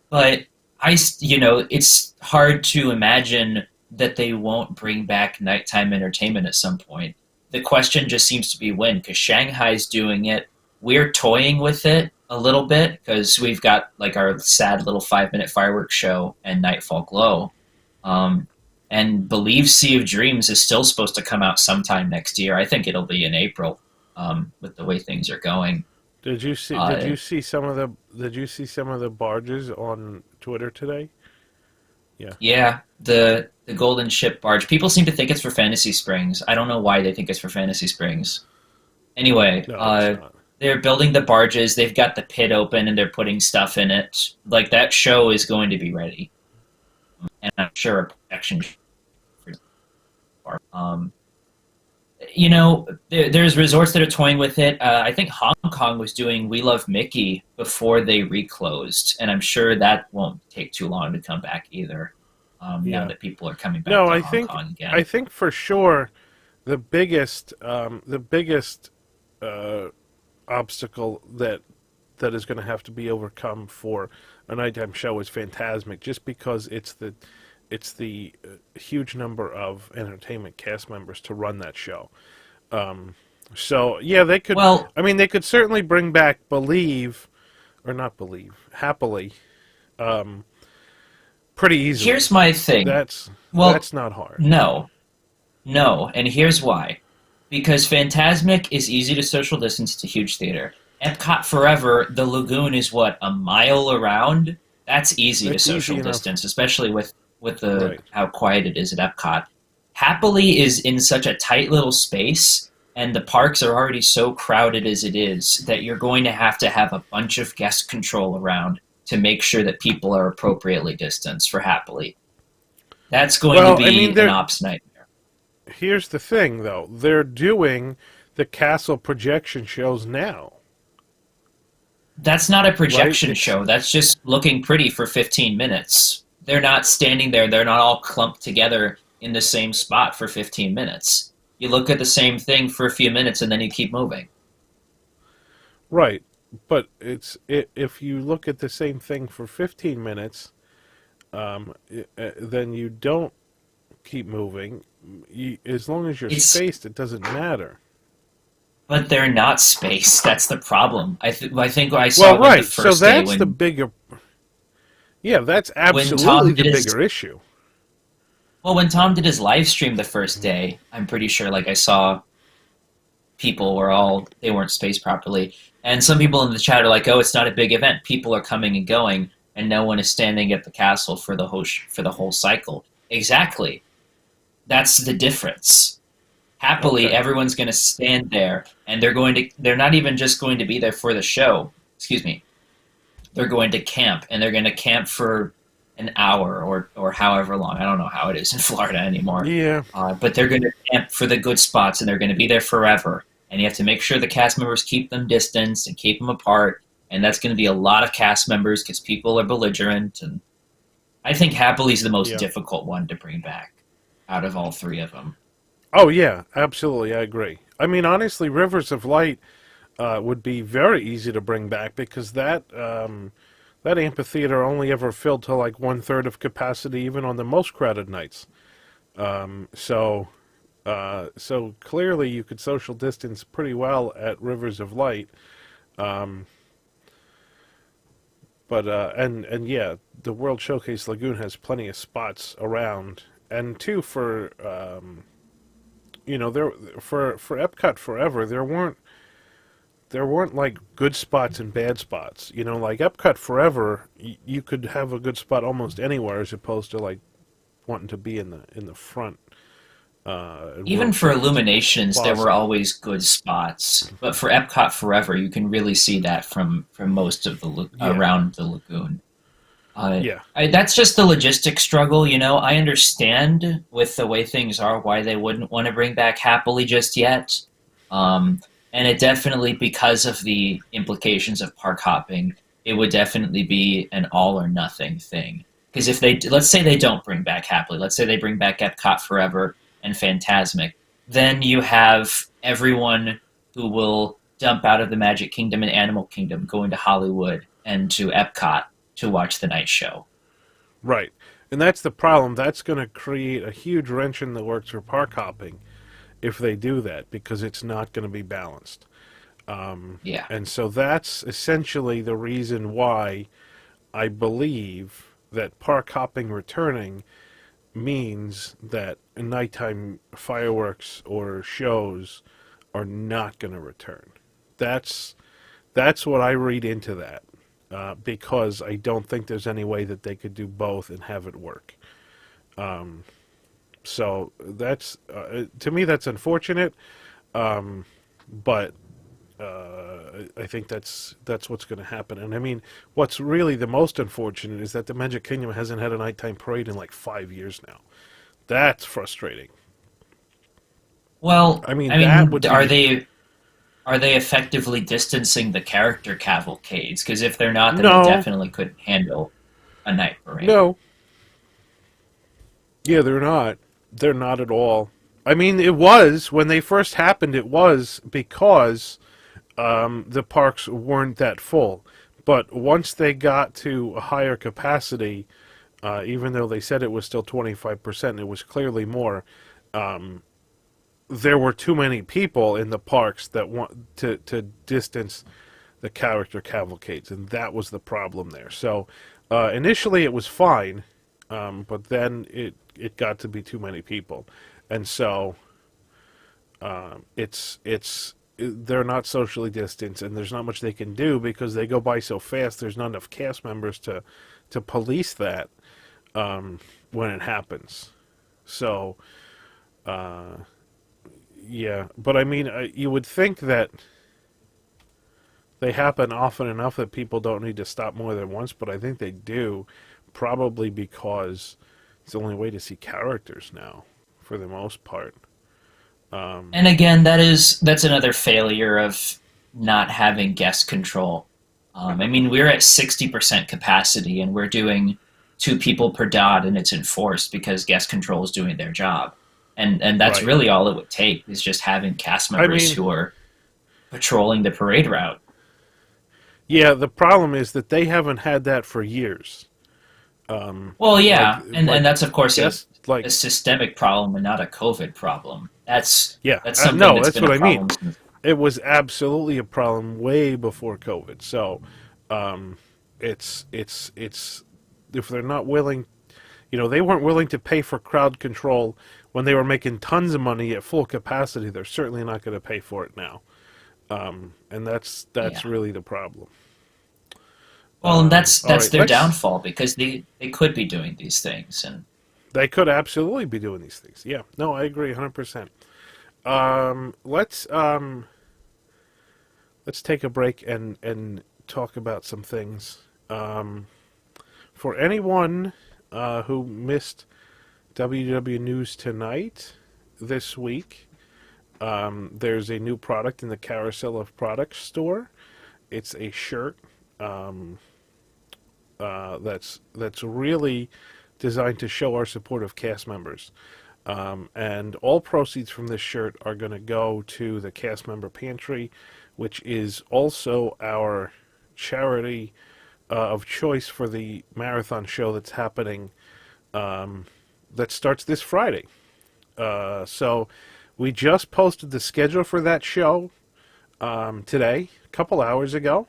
But, it's hard to imagine that they won't bring back nighttime entertainment at some point. The question just seems to be when, because Shanghai's doing it. We're toying with it a little bit because we've got like our sad little 5-minute fireworks show and Nightfall Glow. And believe Sea of Dreams is still supposed to come out sometime next year. I think it'll be in April with the way things are going. Did you see some of the barges on Twitter today? Yeah. Yeah, the Golden Ship barge. People seem to think it's for Fantasy Springs. I don't know why they think it's for Fantasy Springs. Anyway, No, it's not. they're building the barges. They've got the pit open and they're putting stuff in it. Like that show is going to be ready, and I'm sure a projection. There's resorts that are toying with it. I think Hong Kong was doing We Love Mickey before they reclosed, and I'm sure that won't take too long to come back either. Yeah. Now that people are coming back No, to I Hong think Kong again. I think for sure the biggest obstacle that is going to have to be overcome for a nighttime show is Fantasmic, just because it's the huge number of entertainment cast members to run that show. So yeah, they could. Well, I mean, they could certainly bring back Believe, or not Believe, Happily, pretty easily. here's my thing. That's Well, not hard. no, and here's why. Because Fantasmic is easy to social distance. It's a huge theater. Epcot Forever, the lagoon is what, a mile around? That's easy That's to easy social enough. distance, especially with the Right. how quiet it is at Epcot. Happily is in such a tight little space, and the parks are already so crowded as it is that you're going to have a bunch of guest control around to make sure that people are appropriately distanced for Happily. That's going Well, to I be mean, an they're- ops nightmare. Here's the thing, though. They're doing the castle projection shows now. That's not a right? projection show. That's just looking pretty for 15 minutes. They're not standing there. They're not all clumped together in the same spot for 15 minutes. You look at the same thing for a few minutes and then you keep moving. Right. But if you look at the same thing for 15 minutes, then you don't keep moving. As long as you're It's spaced, it doesn't matter. But they're not spaced. That's the problem. I think I saw Well, it with the right. So first day that's the bigger. Yeah, that's when absolutely Tom the did his bigger issue. well when Tom did his live stream the first day. I'm pretty sure like I saw people were all they weren't spaced properly, and some people in the chat are like, "Oh, it's not a big event. People are coming and going, and no one is standing at the castle for the whole cycle." Exactly. That's the difference. Happily, Okay. everyone's going to stand there, and they're not even just going to be there for the show. Excuse me. They're going to camp, and they're going to camp for an hour or however long. I don't know how it is in Florida anymore. Yeah. But they're going to camp for the good spots, and they're going to be there forever. And you have to make sure the cast members keep them distanced and keep them apart. And that's going to be a lot of cast members because people are belligerent. And I think Happily is the most Yeah. difficult one to bring back out of all three of them. Oh, yeah. Absolutely. I agree. I mean, honestly, Rivers of Light would be very easy to bring back because that amphitheater only ever filled to like 1/3 of capacity, even on the most crowded nights. So clearly you could social distance pretty well at Rivers of Light. Um, and yeah, the World Showcase Lagoon has plenty of spots around, and two for there for Epcot Forever there weren't like good spots and bad spots. Like Epcot Forever, you could have a good spot almost anywhere, as opposed to like wanting to be in the front. Even World for Showcase Illuminations, there were Plaza. always good spots. But for Epcot Forever, you can really see that from most of the Yeah, around the lagoon. yeah, That's just the logistic struggle, you know. I understand with the way things are why they wouldn't want to bring back Happily just yet. And it definitely, because of the implications of park hopping, it would definitely be an all or nothing thing. Because if let's say they don't bring back Happily, let's say they bring back Epcot Forever and Fantasmic, then you have everyone who will dump out of the Magic Kingdom and Animal Kingdom going to Hollywood and to Epcot to watch the night show. right. And that's the problem. That's going to create a huge wrench in the works for park hopping if they do that, because it's not going to be balanced. Yeah. And so that's essentially the reason why I believe that park hopping returning means that nighttime fireworks or shows are not going to return. That's that's what I read into that, because I don't think there's any way that they could do both and have it work. So that's to me that's unfortunate, but I think that's what's going to happen. And I mean, what's really the most unfortunate is that the Magic Kingdom hasn't had a nighttime parade in like 5 years now. That's frustrating. Well, I mean, I that mean, would are be they effectively distancing the character cavalcades? Because if they're not, then they no, definitely couldn't handle a night parade. no. Yeah, they're not. They're not at all. I mean, it was when they first happened. It was because the parks weren't that full. But once they got to a higher capacity, even though they said it was still 25%, it was clearly more. There were too many people in the parks that want to distance the character cavalcades, and that was the problem there. So initially it was fine, but then it got to be too many people, and so it's they're not socially distanced, and there's not much they can do because they go by so fast. There's not enough cast members to police that when it happens. So yeah, but I mean, you would think that they happen often enough that people don't need to stop more than once, but I think they do, probably because it's the only way to see characters now, for the most part. And again, that's another failure of not having guest control. I mean, we're at 60% capacity, and we're doing 2 people per dot, and it's enforced because guest control is doing their job. And that's Right. really all it would take is just having cast I members mean, who are patrolling the parade route. yeah, the problem is that they haven't had that for years. Well, Like, yeah, and that's of course guess, a like, systemic problem and not a COVID problem. yeah, That's something no, that's that's been what a I mean. problem since. It was absolutely a problem way before COVID. So, um, it's if they're not willing, they weren't willing to pay for crowd control when they were making tons of money at full capacity. They're certainly not going to pay for it now, and that's Yeah. really the problem. Well, and that's All that's right, their downfall because they could be doing these things and they could absolutely be doing these things. Yeah, no, I agree 100%. Let's take a break and talk about some things. For anyone who missed WW News Tonight this week, there's a new product in the Carousel of Products store. It's a shirt that's really designed to show our support of cast members. And all proceeds from this shirt are going to go to the cast member pantry, which is also our charity of choice for the marathon show that's happening, that starts this Friday. So we just posted the schedule for that show today, a couple hours ago.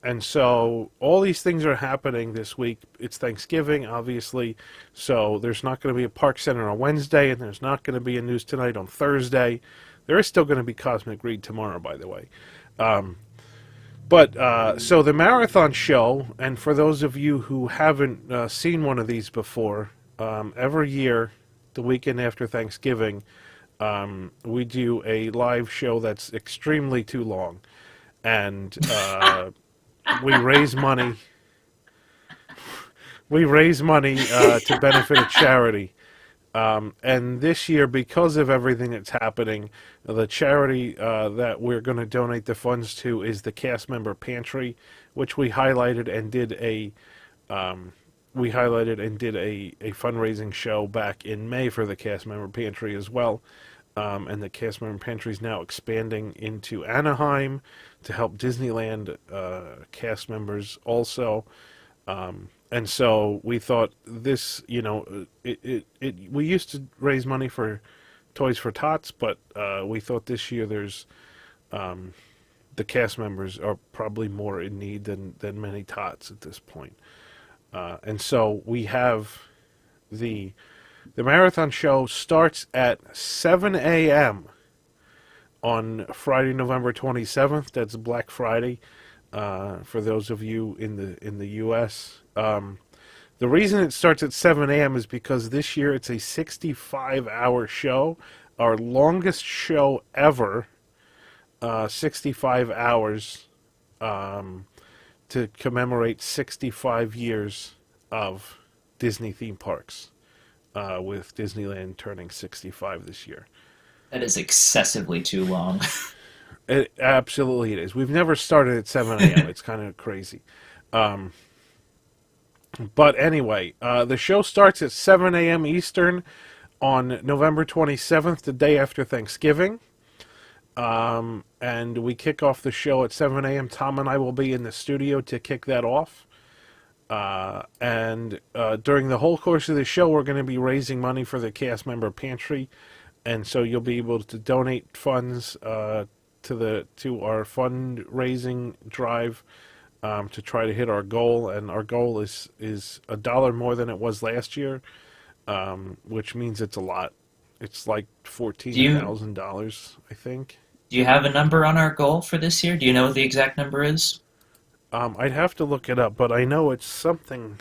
And so all these things are happening this week. It's Thanksgiving, obviously, so there's not going to be a Park Center on Wednesday, and there's not going to be a News Tonight on Thursday. There is still going to be Cosmic Read tomorrow, by the way. So the marathon show, and for those of you who haven't seen one of these before, every year, the weekend after Thanksgiving, we do a live show that's extremely too long. And we raise money. We raise money to benefit a charity. And this year, because of everything that's happening, the charity that we're going to donate the funds to is the Cast Member Pantry, which we highlighted and did a fundraising show back in May for the Cast Member Pantry as well. And the Cast Member Pantry is now expanding into Anaheim to help Disneyland cast members also. And so we thought this, we used to raise money for Toys for Tots, but we thought this year the cast members are probably more in need than many tots at this point. And so we have the marathon show starts at 7 a.m. on Friday, November 27th. That's Black Friday for those of you in the U.S. The reason it starts at 7 a.m. is because this year it's a 65-hour show, our longest show ever, 65 hours to commemorate 65 years of Disney theme parks, with Disneyland turning 65 this year. that is excessively too long. It absolutely it is. We've never started at 7 a.m. It's kind of crazy. But anyway, the show starts at 7 a.m. Eastern on November 27th, the day after Thanksgiving. And we kick off the show at 7 a.m. Tom and I will be in the studio to kick that off. And during the whole course of the show, we're going to be raising money for the cast member pantry. And so you'll be able to donate funds to our fundraising drive to try to hit our goal. And our goal is $1 more than it was last year, which means it's a lot. It's like $14,000, I think. Do you have a number on our goal for this year? Do you know what the exact number is? I'd have to look it up, but I know it's something.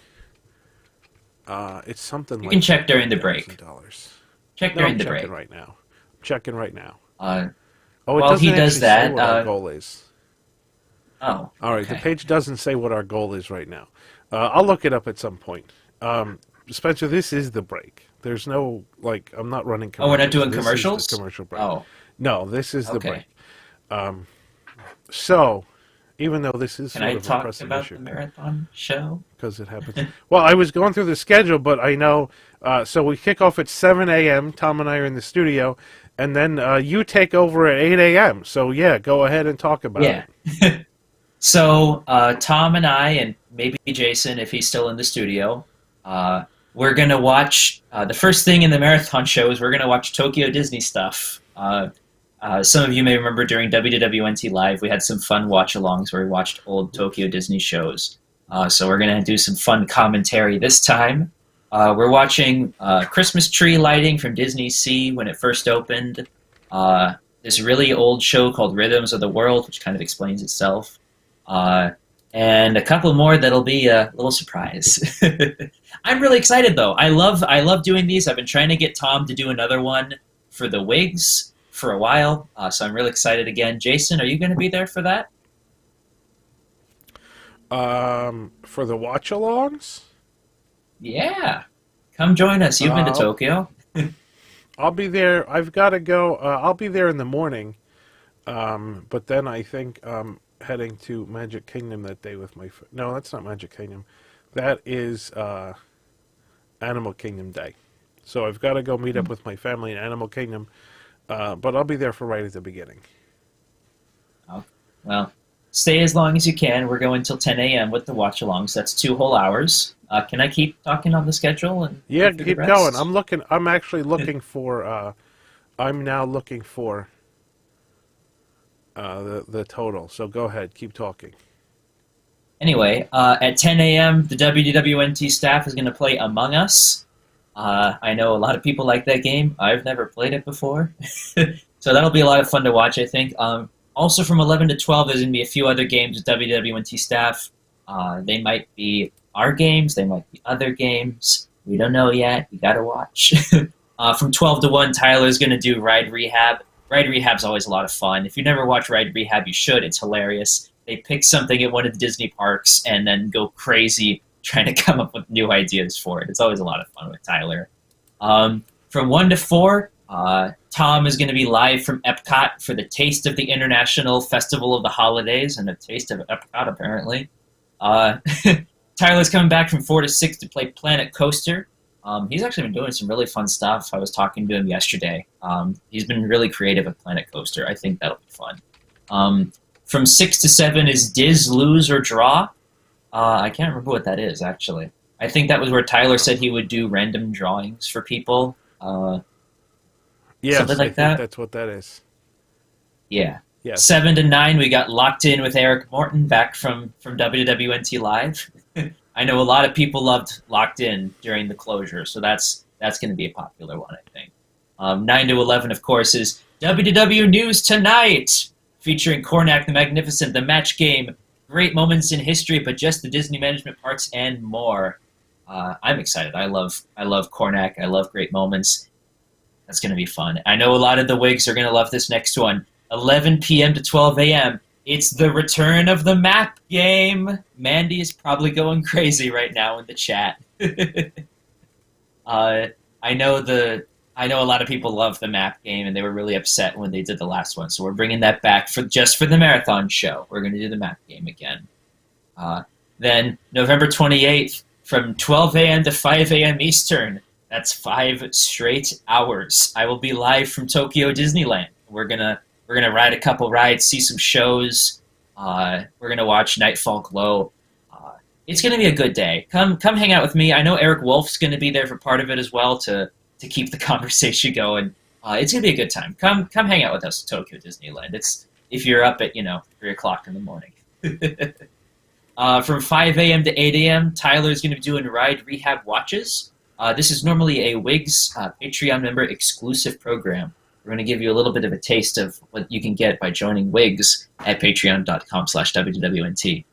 It's something. You like can check during the break. Check No, during I'm the checking break. right now. I'm checking right now. Uh, Oh, it while doesn't he does actually say that, what our goal is. oh, All right, the okay. page doesn't say what our goal is right now. I'll look it up at some point. Spencer, this is the break. There's no, I'm not running Oh, commercials. we're not doing This is commercials? the commercial break. Oh, No, this is the okay. break. So, even though this is Can sort I of a talk pressing about issue the marathon show? because it happens. Well, I was going through the schedule, but I know. So we kick off at 7 a.m. Tom and I are in the studio, and then you take over at 8 a.m. So yeah, go ahead and talk about Yeah. it. So Tom and I, and maybe Jason, if he's still in the studio, we're gonna watch. The first thing in the marathon show is we're gonna watch Tokyo Disney stuff. Some of you may remember during WWNT Live, we had some fun watch-alongs where we watched old Tokyo Disney shows. So we're going to do some fun commentary this time. We're watching Christmas tree lighting from Disney Sea when it first opened. This really old show called Rhythms of the World, which kind of explains itself. And a couple more that'll be a little surprise. I'm really excited, though. I love doing these. I've been trying to get Tom to do another one for the Wigs for a while, so I'm really excited again. Jason, are you going to be there for that? For the watch-alongs? Yeah. Come join us. You've been to Tokyo. I'll be there. I've got to go. I'll be there in the morning, but then I think I'm heading to Magic Kingdom that day with my... No, that's not Magic Kingdom. That is Animal Kingdom Day. So I've got to go meet up with my family in Animal Kingdom. But I'll be there for right at the beginning. Oh, well, stay as long as you can. We're going till 10 a.m. with the watch-alongs. That's 2 whole hours. Can I keep talking on the schedule? And yeah, keep going. I'm actually looking for. I'm now looking for the total. So go ahead, keep talking. Anyway, at 10 a.m., the WDWNT staff is going to play Among Us. I know a lot of people like that game. I've never played it before. So that'll be a lot of fun to watch, I think. Also from 11 to 12, there's going to be a few other games with WWNT staff. They might be our games. They might be other games. We don't know yet. You got to watch. From 12 to 1, Tyler's going to do Ride Rehab. Ride Rehab's always a lot of fun. If you never watch Ride Rehab, you should. It's hilarious. They pick something at one of the Disney parks and then go crazy trying to come up with new ideas for it. It's always a lot of fun with Tyler. From 1 to 4, Tom is going to be live from Epcot for the Taste of the International Festival of the Holidays and a Taste of Epcot, apparently. Tyler's coming back from 4 to 6 to play Planet Coaster. He's actually been doing some really fun stuff. I was talking to him yesterday. He's been really creative with Planet Coaster. I think that'll be fun. From 6 to 7 is Diz, Lose, or Draw. I can't remember what that is, actually. I think that was where Tyler said he would do random drawings for people. Yes, something like I think that. that's what that is. Yeah. Yes. 7 to 9, we got Locked In with Eric Morton back from WWNT Live. I know a lot of people loved Locked In during the closure, so that's going to be a popular one, I think. 9 to 11, of course, is WDW News Tonight, featuring Cornac the Magnificent, the match game, great moments in history, but just the Disney management parks and more. I'm excited. I love Cornac. I love great moments. That's going to be fun. I know a lot of the Wigs are going to love this next one. 11 p.m. to 12 a.m. It's the return of the map game. Mandy is probably going crazy right now in the chat. I know a lot of people love the map game, and they were really upset when they did the last one. So we're bringing that back just for the marathon show. We're going to do the map game again. Then November 28th, from 12 a.m. to 5 a.m. Eastern. That's 5 straight hours. I will be live from Tokyo Disneyland. We're gonna ride a couple rides, see some shows. We're gonna watch Nightfall Glow. It's gonna be a good day. Come hang out with me. I know Eric Wolf's gonna be there for part of it as well to keep the conversation going. It's gonna be a good time. Come hang out with us at Tokyo Disneyland. It's if you're up at 3 o'clock in the morning. From 5 a.m. to 8 a.m., Tyler's gonna be doing Ride Rehab Watches. This is normally a Wigs Patreon member exclusive program. We're going to give you a little bit of a taste of what you can get by joining Wigs at patreon.com/WWNT.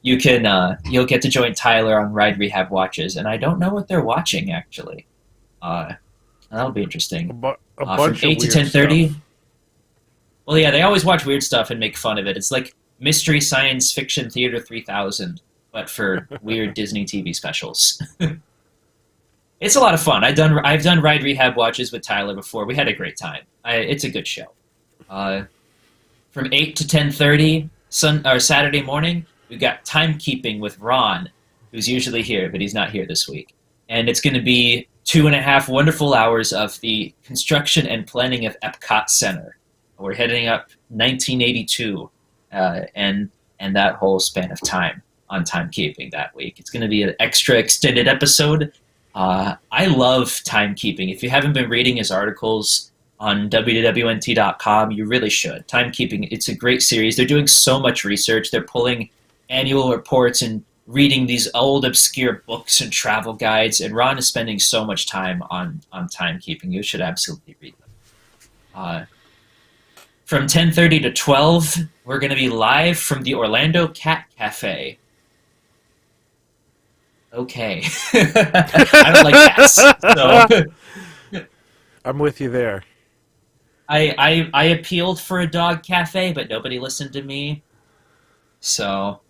You'll get to join Tyler on Ride Rehab Watches, and I don't know what they're watching, actually. That'll be interesting. A bunch from 8 to 10:30. Well, yeah, they always watch weird stuff and make fun of it. It's like Mystery Science Fiction Theater 3000, but for weird Disney TV specials. It's a lot of fun. I've done Ride Rehab Watches with Tyler before. We had a great time. It's a good show. From 8 to 10:30, Saturday morning, we've got timekeeping with Ron, who's usually here, but he's not here this week. And it's going to be 2.5 wonderful hours of the construction and planning of Epcot Center. We're heading up 1982, and that whole span of time on timekeeping that week. It's going to be an extra extended episode. I love timekeeping. If you haven't been reading his articles on wwnt.com, you really should. Timekeeping, it's a great series. They're doing so much research. They're pulling annual reports and reading these old obscure books and travel guides, and Ron is spending so much time on timekeeping. You should absolutely read them. From 10:30 to 12, we're going to be live from the Orlando Cat Cafe. Okay. I don't like cats, so I'm with you there. I appealed for a dog cafe, but nobody listened to me. So,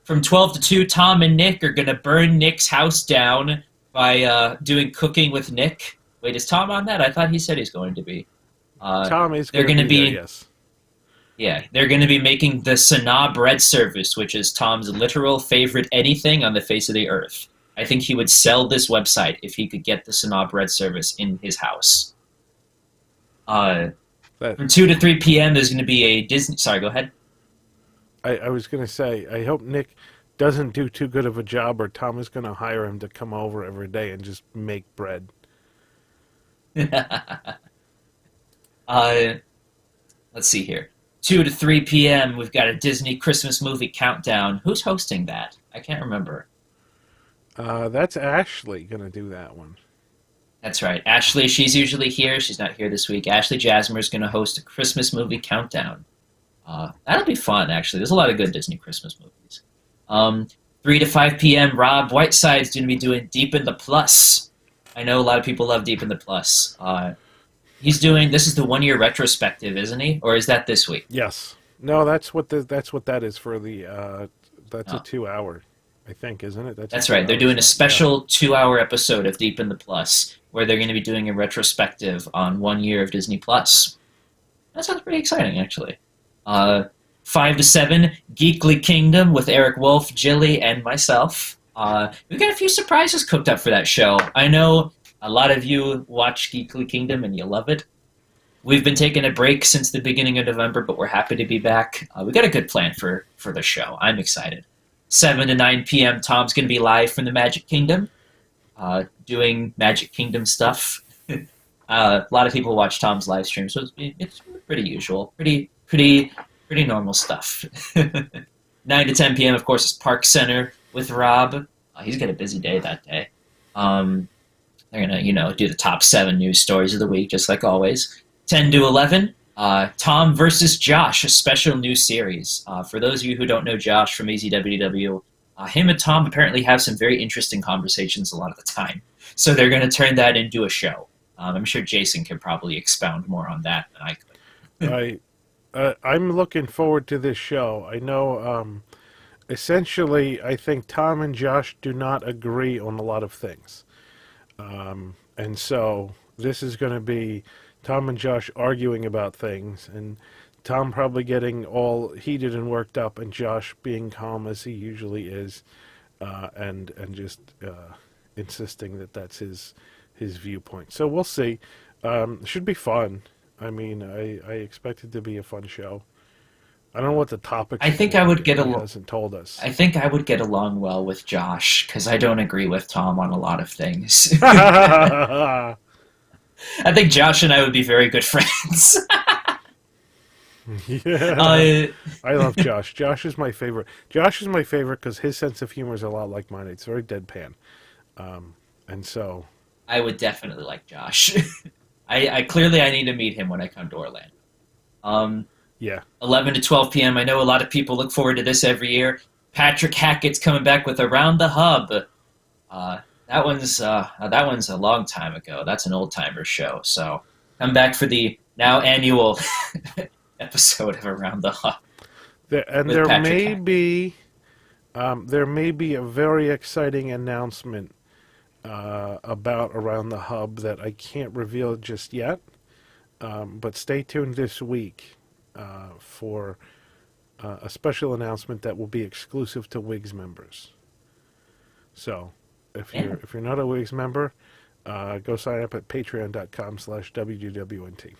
from 12 to 2, Tom and Nick are going to burn Nick's house down by doing cooking with Nick. Wait, is Tom on that? I thought he said he's going to be. Tom is they're going to be there, yes. Yeah, they're going to be making the Sanaa bread service, which is Tom's literal favorite anything on the face of the earth. I think he would sell this website if he could get the Sanaa bread service in his house. From 2 to 3 p.m., there's going to be a Disney... Sorry, go ahead. I was going to say, I hope Nick doesn't do too good of a job, or Tom is going to hire him to come over every day and just make bread. Let's see here. 2 to 3 p.m., we've got a Disney Christmas movie countdown. Who's hosting that? I can't remember. That's Ashley going to do that one. That's right. Ashley, she's usually here. She's not here this week. Ashley Jasmer is going to host a Christmas movie countdown. That'll be fun, actually. There's a lot of good Disney Christmas movies. 3 to 5 p.m., Rob Whiteside's going to be doing Deep in the Plus. I know a lot of people love Deep in the Plus. He's doing, this is the 1-year retrospective, isn't he? Or is that this week? Yes. No, that's what that is for the, that's a 2-hour, I think, isn't it? That's right. They're doing a special 2-hour episode of Deep in the Plus, where they're going to be doing a retrospective on 1 year of Disney Plus. That sounds pretty exciting, actually. 5 to 7, Geekly Kingdom with Eric Wolf, Jilly, and myself. We've got a few surprises cooked up for that show. I know a lot of you watch Geekly Kingdom and you love it. We've been taking a break since the beginning of November, but we're happy to be back. We got a good plan for the show. I'm excited. 7 to 9 p.m., Tom's going to be live from the Magic Kingdom, doing Magic Kingdom stuff. A lot of people watch Tom's live stream, so it's pretty usual, pretty normal stuff. 9 to 10 p.m., of course, is Park Center with Rob. He's got a busy day that day. They're going to, do the top 7 news stories of the week, just like always. 10 to 11, Tom versus Josh, a special new series. For those of you who don't know Josh from AZWW, him and Tom apparently have some very interesting conversations a lot of the time. So they're going to turn that into a show. I'm sure Jason can probably expound more on that than I could. I'm looking forward to this show. I know, essentially, I think Tom and Josh do not agree on a lot of things. And so this is going to be Tom and Josh arguing about things, and Tom probably getting all heated and worked up, and Josh being calm as he usually is, and just insisting that that's his viewpoint. So we'll see. It should be fun. I mean, I expect it to be a fun show. I don't know what the topic. I think I would get along. He hasn't told us. I think I would get along well with Josh because I don't agree with Tom on a lot of things. I think Josh and I would be very good friends. Yeah, I love Josh. Josh is my favorite. Josh is my favorite because his sense of humor is a lot like mine. It's very deadpan, and so I would definitely like Josh. I clearly need to meet him when I come to Orlando. Yeah. 11 to 12 p.m. I know a lot of people look forward to this every year. Patrick Hackett's coming back with Around the Hub. That one's a long time ago. That's an old-timer show. So come back for the now annual episode of Around the Hub. There may be a very exciting announcement about Around the Hub that I can't reveal just yet. But stay tuned this week. for a special announcement that will be exclusive to WIGS members. So, if you're not a WIGS member, go sign up at patreon.com/WDWNT.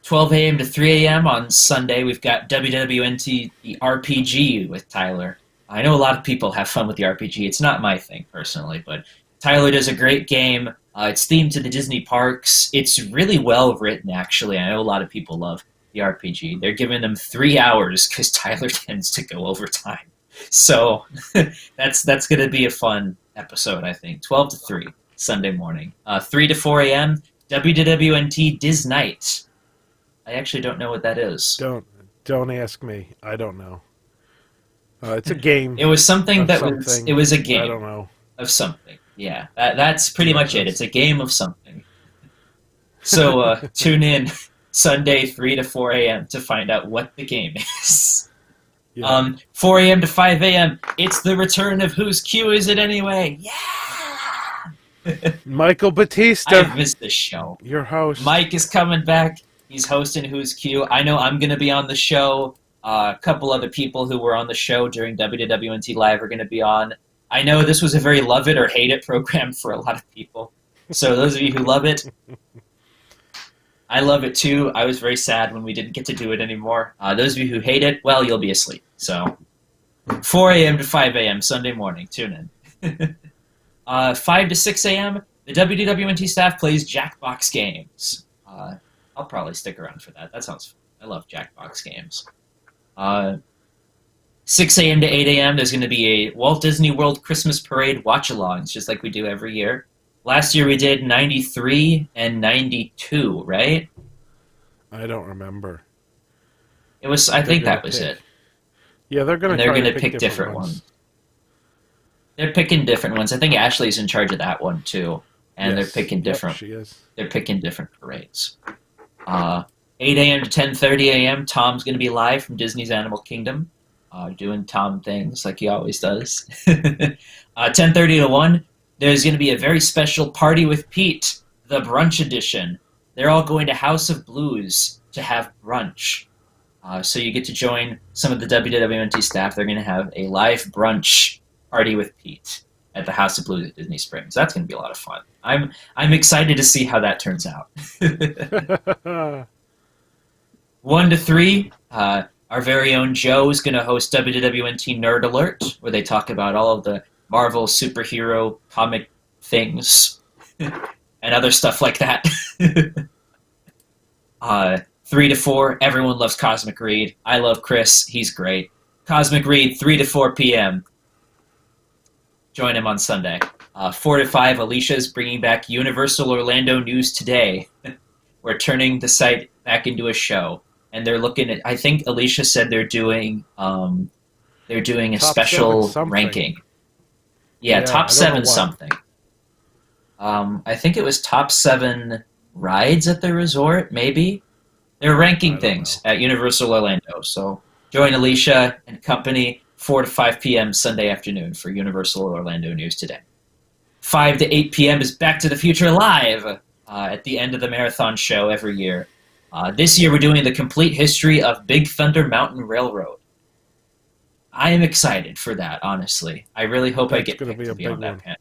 12 a.m. to 3 a.m. on Sunday, we've got WWNT, the RPG with Tyler. I know a lot of people have fun with the RPG. It's not my thing, personally, but Tyler does a great game. It's themed to the Disney parks. It's really well written, actually. I know a lot of people love the RPG. They're giving them 3 hours because Tyler tends to go over time. So that's going to be a fun episode, I think. 12 to 3, Sunday morning. 3 to 4 a.m., WWNT Diz Night. I actually don't know what that is. Don't ask me. I don't know. It's a game. It was something that something. was. It was a game. I don't know. Of something. Yeah, that's pretty much it. It's a game of something. So tune in Sunday 3 to 4 a.m. to find out what the game is. Yeah. 4 a.m. to 5 a.m. It's the return of Whose Cue Is It Anyway? Yeah. Michael Batista. I missed this show. Your host. Mike is coming back. He's hosting Who's Q. I know I'm going to be on the show. A couple other people who were on the show during WWNT Live are going to be on. I know this was a very love it or hate it program for a lot of people. So those of you who love it, I love it too. I was very sad when we didn't get to do it anymore. Those of you who hate it, well, you'll be asleep. So 4 a.m. to 5 a.m. Sunday morning. Tune in. 5 to 6 a.m., the WWNT staff plays Jackbox games. I'll probably stick around for that. That sounds fun. I love Jackbox games. 6 a.m. to 8 a.m., there's going to be a Walt Disney World Christmas Parade watch-alongs, just like we do every year. Last year we did 93 and 92, right? I don't remember. It was. I think that was it. Yeah, they're going to pick different ones. They're picking different ones. I think Ashley's in charge of that one too, and yes. They're picking different. Yep, she is. They're picking different parades. 8 a.m. to 10:30 a.m. Tom's going to be live from Disney's Animal Kingdom, doing Tom things like he always does. 10:30 to 1. There's going to be a very special Party with Pete, the brunch edition. They're all going to House of Blues to have brunch. So you get to join some of the WWNT staff. They're going to have a live brunch Party with Pete at the House of Blues at Disney Springs. That's going to be a lot of fun. I'm excited to see how that turns out. 1 to 3, our very own Joe is going to host WWNT Nerd Alert, where they talk about all of the Marvel superhero comic things and other stuff like that. 3 to 4, everyone loves Cosmic Reed. I love Chris. He's great. Cosmic Reed, 3 to 4 p.m. Join him on Sunday. 4 to 5, Alicia's bringing back Universal Orlando News Today. We're turning the site back into a show. And they're looking at, I think Alicia said they're doing a Top special 7 ranking. Yeah, top 7 something. I think it was top 7 rides at the resort, maybe. They're ranking things at Universal Orlando. So join Alicia and company 4 to 5 p.m. Sunday afternoon for Universal Orlando News Today. 5 to 8 p.m. is Back to the Future Live at the end of the marathon show every year. This year we're doing the complete history of Big Thunder Mountain Railroad. I am excited for that, honestly. I really hope I get picked to be on that panel.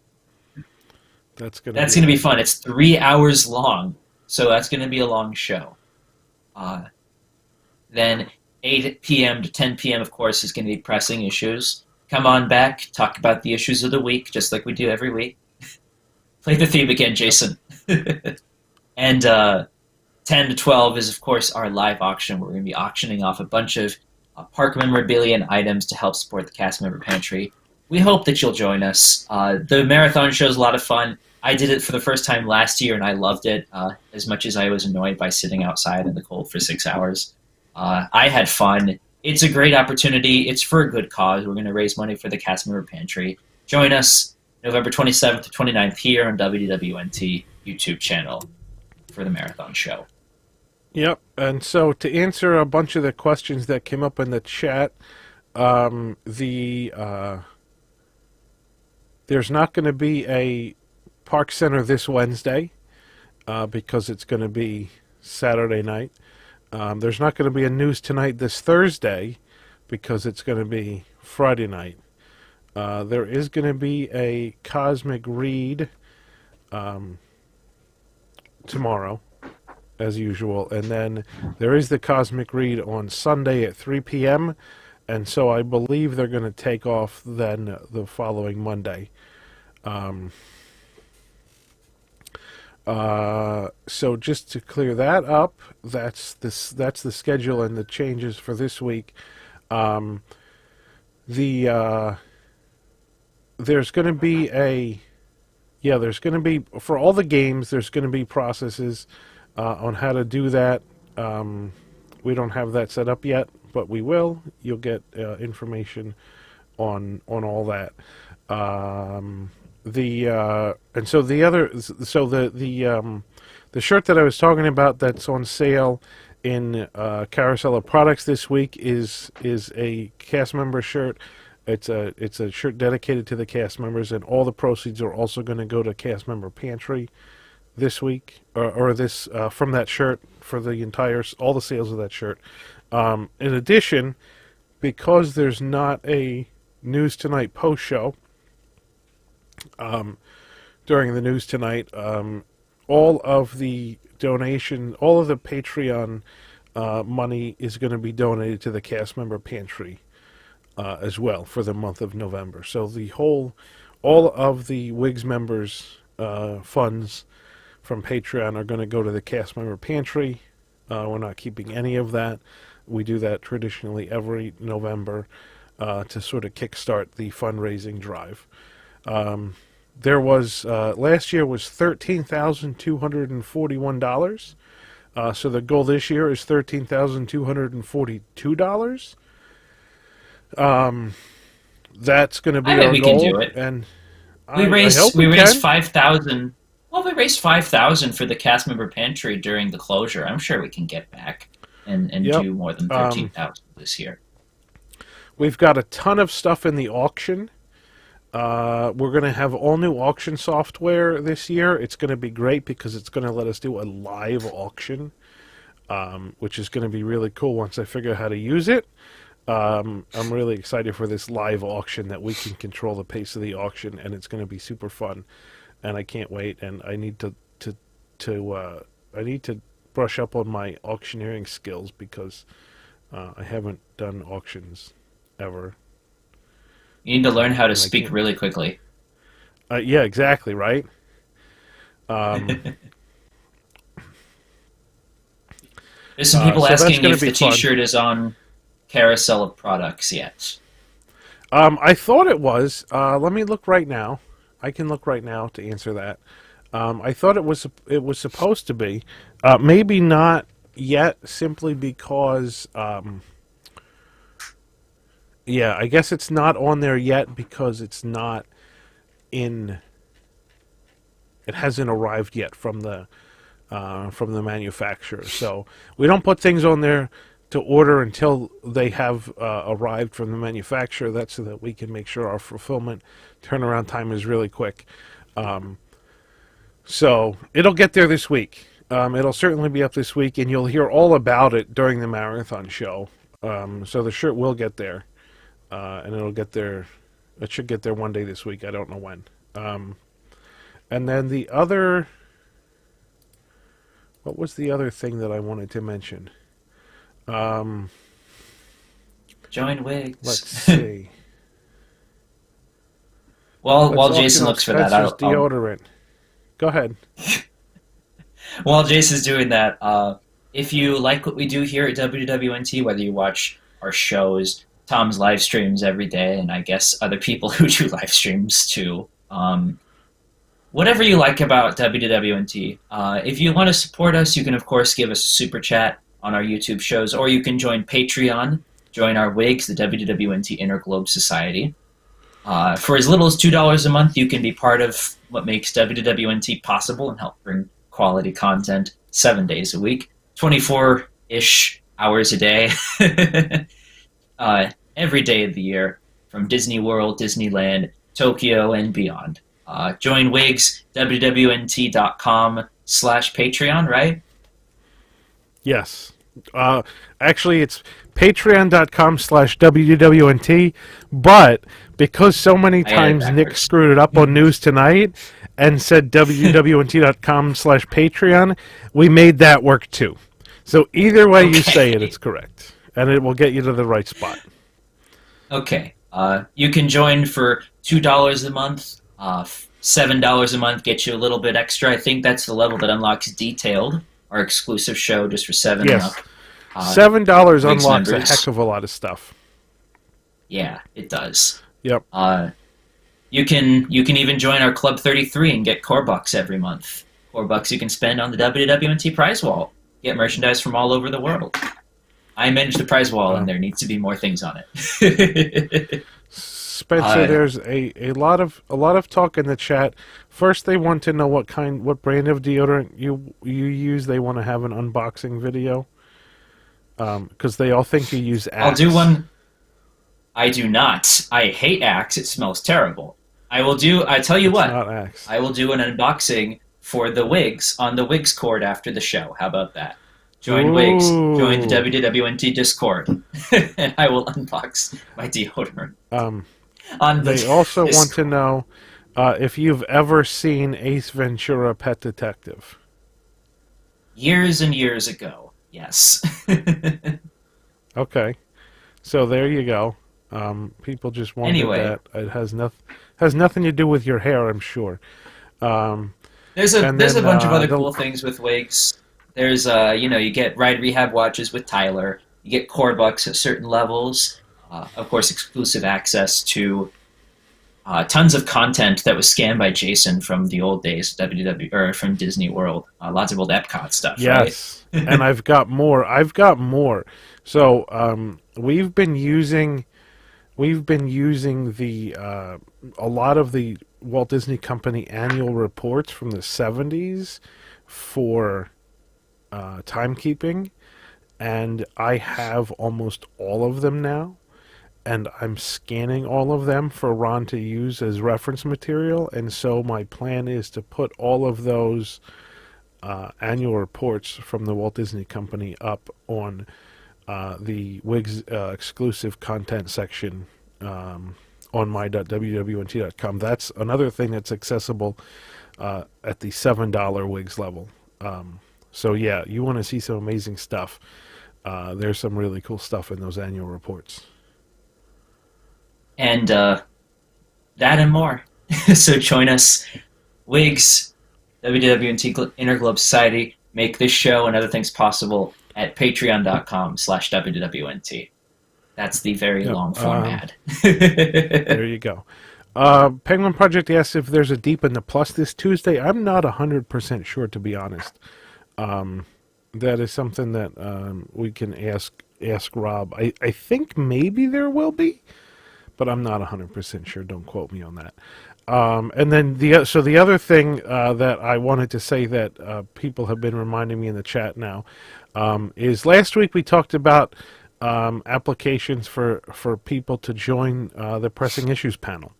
That's going to be fun. It's 3 hours long, so that's going to be a long show. Then 8 p.m. to 10 p.m., of course, is going to be pressing issues. Come on back, talk about the issues of the week, just like we do every week. Play the theme again, Jason. And 10 to 12 is, of course, our live auction, where we're going to be auctioning off a bunch of park memorabilia and items to help support the cast member pantry. We hope that you'll join us. The marathon show is a lot of fun. I did it for the first time last year, and I loved it as much as I was annoyed by sitting outside in the cold for 6 hours. I had fun. It's a great opportunity. It's for a good cause. We're going to raise money for the cast member pantry. Join us November 27th to 29th here on WWNT YouTube channel for the marathon show. Yep, and so to answer a bunch of the questions that came up in the chat, there's not going to be a Park Center this Wednesday because it's going to be Saturday night. There's not going to be a News Tonight this Thursday because it's going to be Friday night. There is going to be a Cosmic Read tomorrow, as usual. And then there is the Cosmic Read on Sunday at 3 p.m., and so I believe they're going to take off then the following Monday. So just to clear that up, that's the schedule and the changes for this week. There's going to be for all the games, there's going to be processes on how to do that. We don't have that set up yet, but we will. You'll get information on all that. The shirt that I was talking about that's on sale in Carousel of Products this week is a cast member shirt. It's a shirt dedicated to the cast members, and all the proceeds are also going to go to Cast Member Pantry this week, or this from that shirt for all the sales of that shirt. In addition, because there's not a News Tonight post show during the News Tonight, all of the Patreon money is going to be donated to the Cast Member Pantry as well for the month of November. So all of the WIGS members' funds from Patreon are going to go to the Cast Member Pantry. We're not keeping any of that. We do that traditionally every November to sort of kickstart the fundraising drive. There was last year was $13,241. So the goal this year is $13,242. That's going to be our we goal. Can do it. And we raised 5,000. Well, we raised 5,000 for the Cast Member Pantry during the closure. I'm sure we can get back and do more than 13,000 this year. We've got a ton of stuff in the auction. We're going to have all new auction software this year. It's going to be great because it's going to let us do a live auction, which is going to be really cool once I figure out how to use it. I'm really excited for this live auction that we can control the pace of the auction, and it's going to be super fun, and I can't wait. And I need to brush up on my auctioneering skills because I haven't done auctions ever. You need to learn how to speak really quickly. Yeah, exactly, right? There's some people asking if the T-shirt is on Carousel of Products yet. I thought it was. Let me look right now. I can look right now to answer that. I thought it was supposed to be. Maybe not yet, simply because... yeah, I guess it's not on there yet because it's not in... It hasn't arrived yet from the manufacturer. So we don't put things on there to order until they have arrived from the manufacturer. That's so that we can make sure our fulfillment turnaround time is really quick. So it'll get there this week. It'll certainly be up this week, and you'll hear all about it during the marathon show. So the shirt will get there, and it'll get there. It should get there one day this week. I don't know when. And then the other... What was the other thing that I wanted to mention? Join WIGS. Let's see. While Jason looks for that, deodorant. Go ahead. While Jason's doing that, if you like what we do here at WWNT, whether you watch our shows, Tom's live streams every day, and I guess other people who do live streams too, whatever you like about WWNT, if you want to support us, you can of course give us a super chat on our YouTube shows, or you can join Patreon, join our WIGS, the WWNT Interglobe Society. For as little as $2 a month, you can be part of what makes WWNT possible and help bring quality content 7 days a week, 24-ish hours a day, every day of the year, from Disney World, Disneyland, Tokyo, and beyond. Join WIGS, WWNT.com/Patreon, right? Yes. Actually, it's patreon.com/WDWNT, but because so many I got it times Nick backwards. screwed it up on news tonight and said WDWNT.com/Patreon, we made that work too. So either way you say it, Okay. it's correct. And it will get you to the right spot. Okay. You can join for $2 a month. $7 a month gets you a little bit extra. I think that's the level that unlocks Detailed, our exclusive show, just for $7 and Yes. up. $7 Wigs unlocks members. a heck of a lot of stuff. Yeah, it does. Yep. You can even join our Club 33 and get core bucks every month. Core bucks you can spend on the WWNT prize wall. Get merchandise from all over the world. I manage the prize wall, and there needs to be more things on it. Spencer, there's a lot of talk in the chat. First, they want to know what brand of deodorant you use. They want to have an unboxing video because they all think you use Axe. I'll do one. I do not. I hate Axe. It smells terrible. I tell you what. Not Axe. I will do an unboxing for the wigs on the Wigs Cord after the show. How about that? Join Wigs. Join the WWNT Discord, and I will unbox my deodorant. They also want to know if you've ever seen Ace Ventura: Pet Detective. Years and years ago, yes. Okay, so there you go. People just wanted Anyway. that. It has nothing to do with your hair, I'm sure. There's a bunch of other the- cool things with wigs. There's you get Ride Rehab watches with Tyler. You get core bucks at certain levels. Of course, exclusive access to tons of content that was scanned by Jason from the old days, from Disney World. Lots of old Epcot stuff. Yes, and I've got more. So we've been using the a lot of the Walt Disney Company annual reports from the 70s for timekeeping, and I have almost all of them now, and I'm scanning all of them for Ron to use as reference material, and so my plan is to put all of those annual reports from the Walt Disney Company up on the Wigs exclusive content section on my.wwnt.com. That's another thing that's accessible at the $7 Wigs level. So yeah, you want to see some amazing stuff. There's some really cool stuff in those annual reports. And that and more. So join us, Wigs, WWNT Interglobe Society, make this show and other things possible at patreon.com/WWNT. That's the very long form ad. There you go. Penguin Project asks if there's a Deep in the Plus this Tuesday. I'm not 100% sure, to be honest. That is something that we can ask Rob. I think maybe there will be, but I'm not 100% sure. Don't quote me on that. And then the other thing that I wanted to say that people have been reminding me in the chat now is last week we talked about applications for people to join the Pressing Issues panel.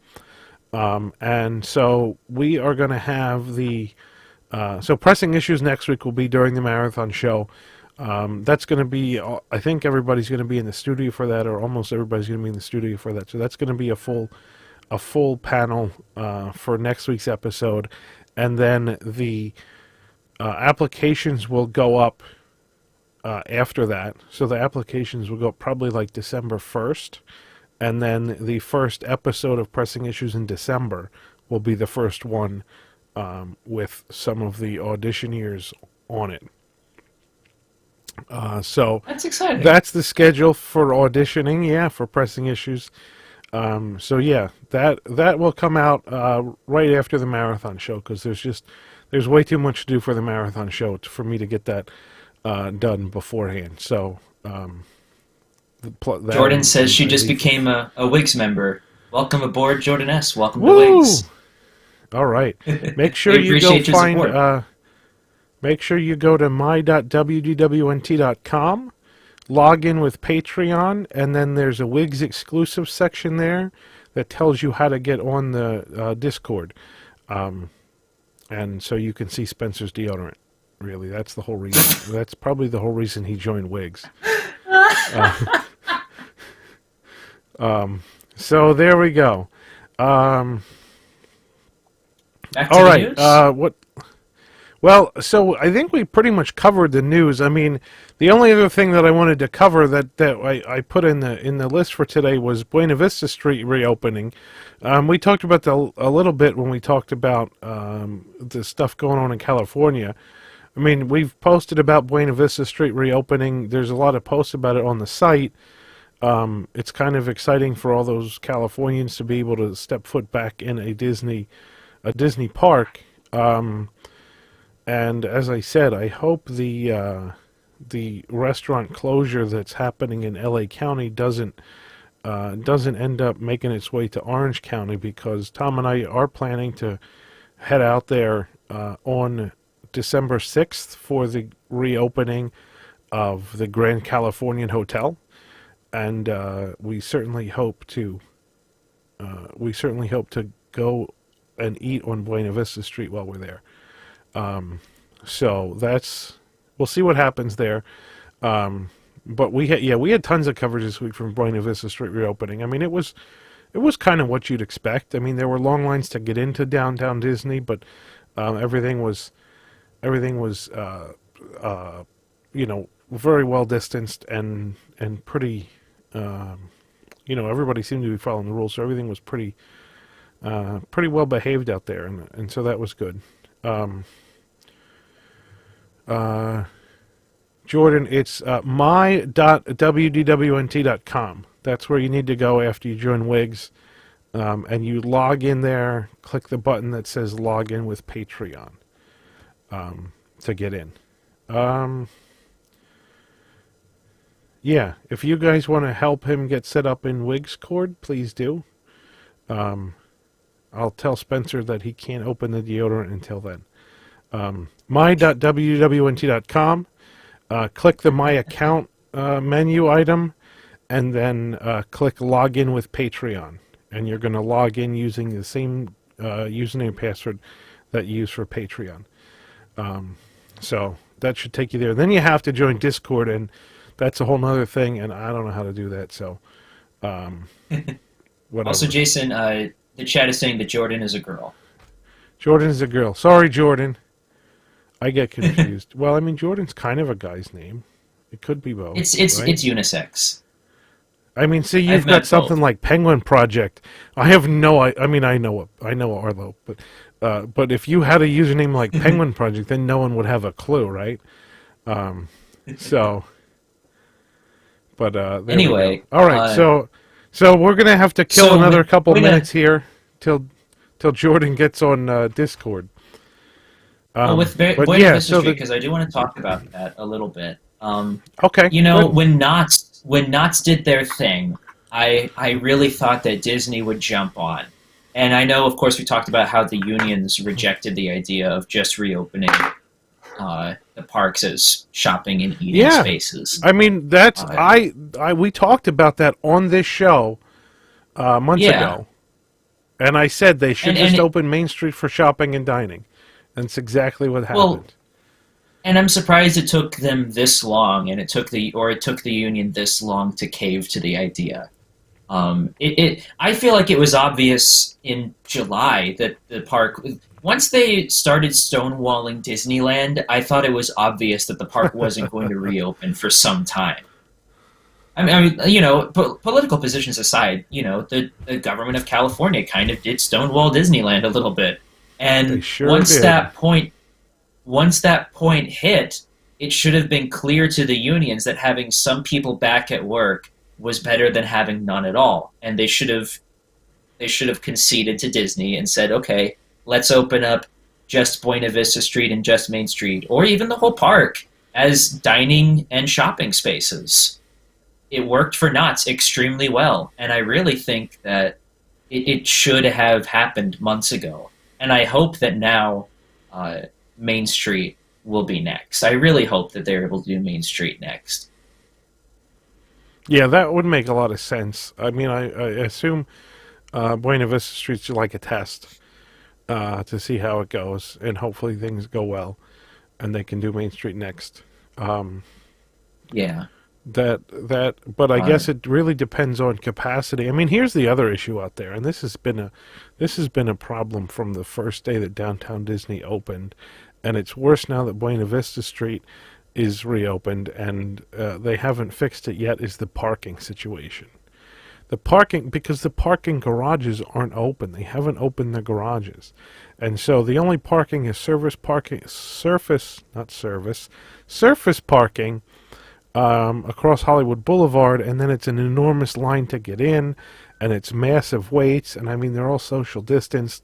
And so we are going to have so Pressing Issues next week will be during the marathon show. That's going to be, I think everybody's going to be in the studio for that, or almost everybody's going to be in the studio for that. So that's going to be a full panel for next week's episode. And then the applications will go up after that. So the applications will go up probably like December 1st. And then the first episode of Pressing Issues in December will be the first one with some of the auditioneers on it. So That's exciting. that's the schedule for auditioning, for Pressing Issues. So yeah, that will come out right after the marathon show, because there's way too much to do for the marathon show for me to get that done beforehand. So Jordan says she just became a Wigs member. Welcome aboard, Jordan S. Welcome to Woo! Wigs. All right. Make sure We you go appreciate your find. support. Make sure you go to my.wdwnt.com, log in with Patreon, and then there's a Wigs exclusive section there that tells you how to get on the Discord, and so you can see Spencer's deodorant. Really, that's the whole reason. That's probably the whole reason he joined Wigs. So there we go. Back to All the right. news? What? Well, so I think we pretty much covered the news. I mean, the only other thing that I wanted to cover that I put in the list for today was Buena Vista Street reopening. We talked about that a little bit when we talked about the stuff going on in California. I mean, we've posted about Buena Vista Street reopening. There's a lot of posts about it on the site. It's kind of exciting for all those Californians to be able to step foot back in a Disney park. And as I said, I hope the restaurant closure that's happening in LA County doesn't end up making its way to Orange County, because Tom and I are planning to head out there on December 6th for the reopening of the Grand Californian Hotel, and we certainly hope to go and eat on Buena Vista Street while we're there. So we'll see what happens there. But we had tons of coverage this week from Buena Vista Street reopening. I mean, it was kind of what you'd expect. I mean, there were long lines to get into downtown Disney, but everything was very well distanced and pretty. Everybody seemed to be following the rules, so everything was pretty well behaved out there, and so that was good. Jordan, it's my.wdwnt.com. That's where you need to go after you join Wigs, and you log in there, click the button that says log in with Patreon to get in. Yeah, if you guys want to help him get set up in Wigs Cord, please do. I'll tell Spencer that he can't open the deodorant until then. My.wwnt.com. Click the My Account menu item, and then click Login with Patreon. And you're going to log in using the same username and password that you use for Patreon. So that should take you there. Then you have to join Discord, and that's a whole nother thing, and I don't know how to do that. So, whatever. Also, Jason, the chat is saying that Jordan is a girl. Jordan is a girl. Sorry, Jordan. I get confused. Well, I mean, Jordan's kind of a guy's name. It could be both. It's right? It's unisex. I mean, see, you've got something both. like Penguin Project. I have no. I mean, I know Arlo, but if you had a username like Penguin Project, then no one would have a clue, right? So. But anyway, all right. So we're gonna have to kill another couple minutes here till Jordan gets on Discord. With Buena Vista Street, because I do want to talk about that a little bit. Okay. Good. when Knott's did their thing, I really thought that Disney would jump on. And I know, of course, we talked about how the unions rejected the idea of just reopening the parks as shopping and eating spaces. I mean, that's we talked about that on this show months ago, and I said they should just open Main Street for shopping and dining. That's exactly what happened. Well, and I'm surprised it took them this long, and it took the union this long to cave to the idea. I feel like it was obvious in July that the park, once they started stonewalling Disneyland, I thought it was obvious that the park wasn't going to reopen for some time. I mean, political positions aside, the government of California kind of did stonewall Disneyland a little bit. And once that point hit, it should have been clear to the unions that having some people back at work was better than having none at all. And they should have conceded to Disney and said, okay, let's open up just Buena Vista Street and just Main Street, or even the whole park, as dining and shopping spaces. It worked for Knott's extremely well, and I really think that it should have happened months ago. And I hope that now Main Street will be next. I really hope that they're able to do Main Street next. Yeah, that would make a lot of sense. I mean, I assume Buena Vista Street's like a test to see how it goes, and hopefully things go well. and they can do Main Street next. Yeah. But I guess it really depends on capacity. I mean, here's the other issue out there, and this has been a problem from the first day that Downtown Disney opened, and it's worse now that Buena Vista Street is reopened, and they haven't fixed it yet. Is the parking situation? Because the parking garages aren't open. They haven't opened the garages, and so the only parking is surface parking across Hollywood Boulevard, and then it's an enormous line to get in, and it's massive waits, and I mean they're all social distanced,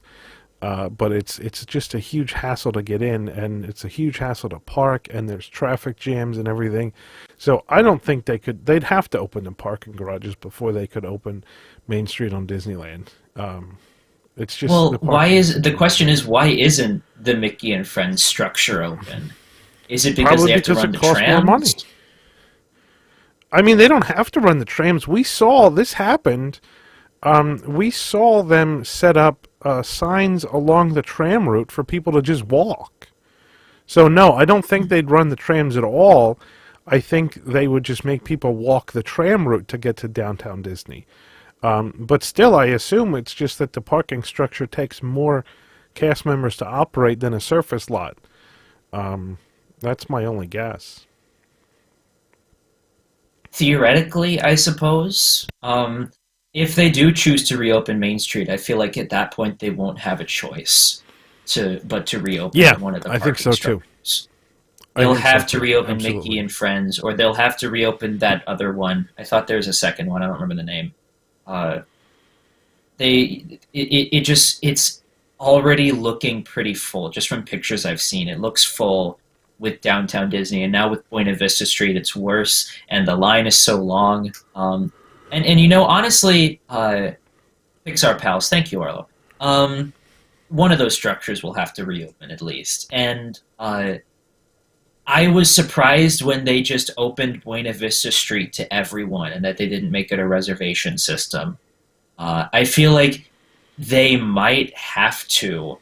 but it's just a huge hassle to get in, and it's a huge hassle to park, and there's traffic jams and everything. So I don't think they'd have to open the parking garages before they could open Main Street on Disneyland. It's just the question is why isn't the Mickey and Friends structure open? Is it because they have to run the trams? More money. I mean, they don't have to run the trams. We saw this happened. We saw them set up signs along the tram route for people to just walk. So, no, I don't think they'd run the trams at all. I think they would just make people walk the tram route to get to Downtown Disney. But still, I assume it's just that the parking structure takes more cast members to operate than a surface lot. That's my only guess. Theoretically, I suppose. If they do choose to reopen Main Street, I feel like at that point they won't have a choice to reopen one of the parking I think so structures. Too. They'll have to reopen Absolutely. Mickey and Friends, or they'll have to reopen that other one. I thought there was a second one. I don't remember the name. It's already looking pretty full. Just from pictures I've seen, it looks full with Downtown Disney, and now with Buena Vista Street, it's worse, and the line is so long. And you know, honestly, Pixar pals, thank you, Arlo. One of those structures will have to reopen at least, and I was surprised when they just opened Buena Vista Street to everyone, and that they didn't make it a reservation system. I feel like they might have to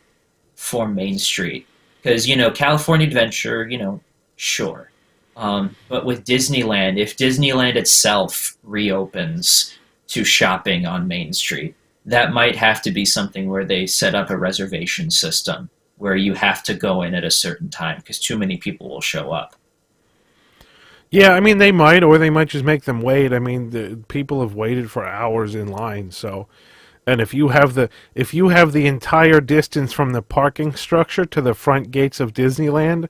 for Main Street. Because, you know, California Adventure, you know, sure. But with Disneyland, if Disneyland itself reopens to shopping on Main Street, that might have to be something where they set up a reservation system where you have to go in at a certain time because too many people will show up. Yeah, I mean, they might, or they might just make them wait. I mean, the people have waited for hours in line, so... And if you have the entire distance from the parking structure to the front gates of Disneyland,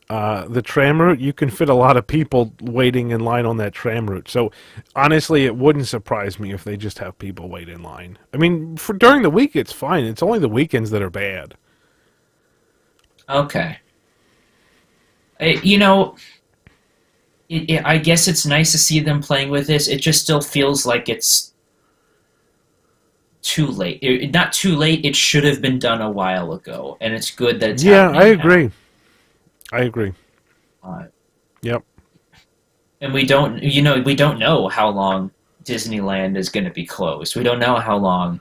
the tram route, you can fit a lot of people waiting in line on that tram route. So honestly, it wouldn't surprise me if they just have people wait in line. I mean, during the week, it's fine. It's only the weekends that are bad. Okay. You know, I guess it's nice to see them playing with this. It just still feels like it's too late. Not too late. It should have been done a while ago, and it's good that it's happening I agree. Now. I agree. Yep. And we don't know how long Disneyland is going to be closed. We don't know how long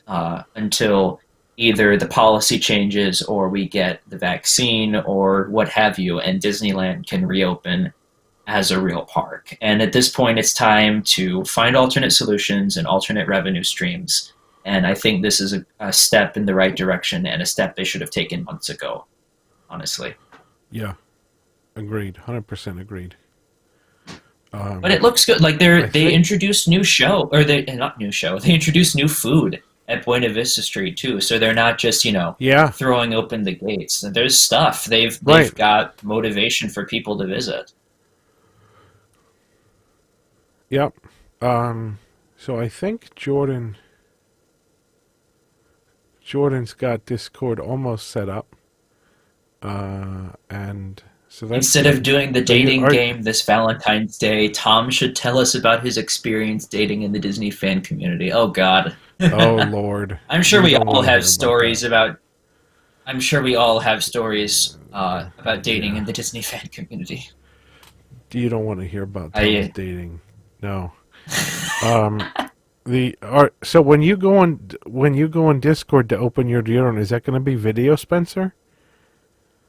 until either the policy changes or we get the vaccine or what have you, and Disneyland can reopen as a real park. And at this point, it's time to find alternate solutions and alternate revenue streams. And I think this is a step in the right direction and a step they should have taken months ago, honestly. Yeah, agreed. 100% agreed. But it looks good. Like they introduced new show, or they introduced new food at Buena Vista Street too. So they're not just throwing open the gates. There's stuff. They've got motivation for people to visit. Yep. So I think Jordan's got Discord almost set up, and so that's instead of doing the dating game this Valentine's Day, Tom should tell us about his experience dating in the Disney fan community. Oh God! Oh Lord! I'm sure we all have stories about. I'm sure we all have stories about dating in the Disney fan community. You don't want to hear about dating, no. So when you go on Discord to open your deodorant, is that going to be video, Spencer?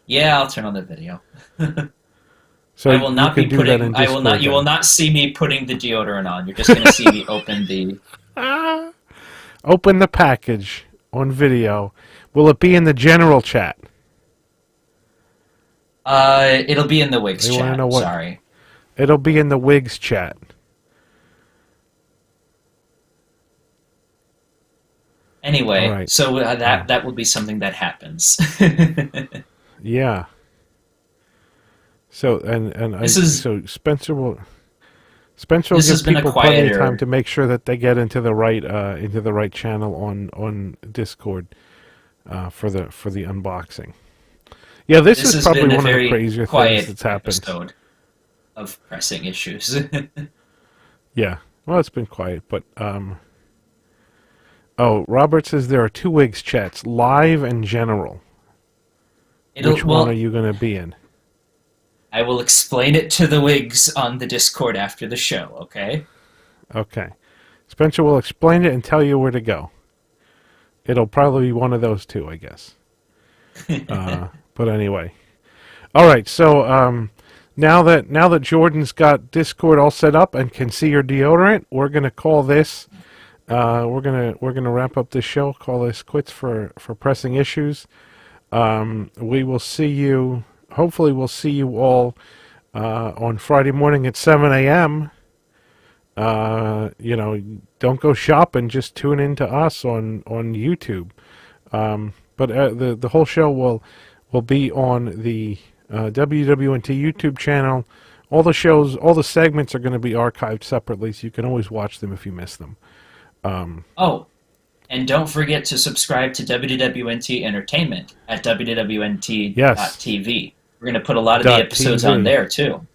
Yeah, I'll turn on the video. So I will you not can be do that putting. in I will not. Discord You will then. not see me putting the deodorant on. You're just going to see me open the. Open the package on video. Will it be in the general chat? It'll be in the Wigs They want to chat. know what. Sorry. It'll be in the Wigs chat. All Anyway, right. so that will be something that happens. Yeah. So This is so Spencer will this has give been a people plenty of time quieter. to make sure that they get into the right channel on Discord for the unboxing. Yeah, this This is has probably been a one of the very crazier things quiet that's happened. episode of pressing issues. Yeah. Well, it's been quiet, but oh, Robert says there are two Wigs chats, live and general. Which one are you going to be in? I will explain it to the Wigs on the Discord after the show, okay? Okay. Spencer will explain it and tell you where to go. It'll probably be one of those two, I guess. But anyway. All right, so now that Jordan's got Discord all set up and can see your deodorant, we're going to call this we're going to wrap up this show, call this quits for pressing issues. We will see you. Hopefully, we'll see you all on Friday morning at 7 a.m. Don't go shopping. Just tune in to us on YouTube. But the whole show will be on the WWNT YouTube channel. All the shows, all the segments are going to be archived separately, so you can always watch them if you miss them. Oh, and don't forget to subscribe to WWNT Entertainment at wwnt.tv. Yes. We're going to put a lot of the episodes on there, too.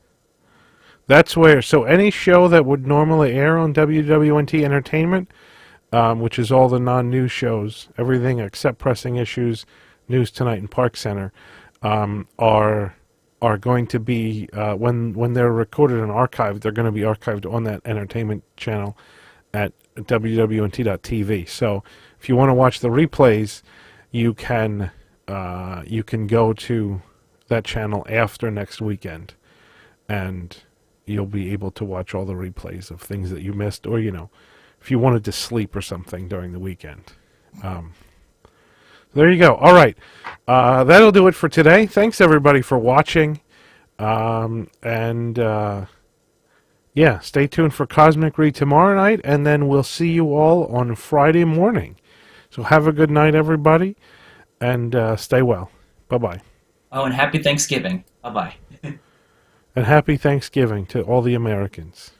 That's where, so any show that would normally air on WWNT Entertainment, which is all the non-news shows, everything except Pressing Issues, News Tonight, and Park Center, are going to be, when they're recorded and archived, they're going to be archived on that entertainment channel at wwnt.tv. So if you want to watch the replays, you can go to that channel after next weekend, and you'll be able to watch all the replays of things that you missed, or if you wanted to sleep or something during the weekend. There you go. All right, that'll do it for today. Thanks everybody for watching, yeah, stay tuned for Cosmic Read tomorrow night, and then we'll see you all on Friday morning. So have a good night, everybody, and stay well. Bye-bye. Oh, and happy Thanksgiving. Bye-bye. And happy Thanksgiving to all the Americans.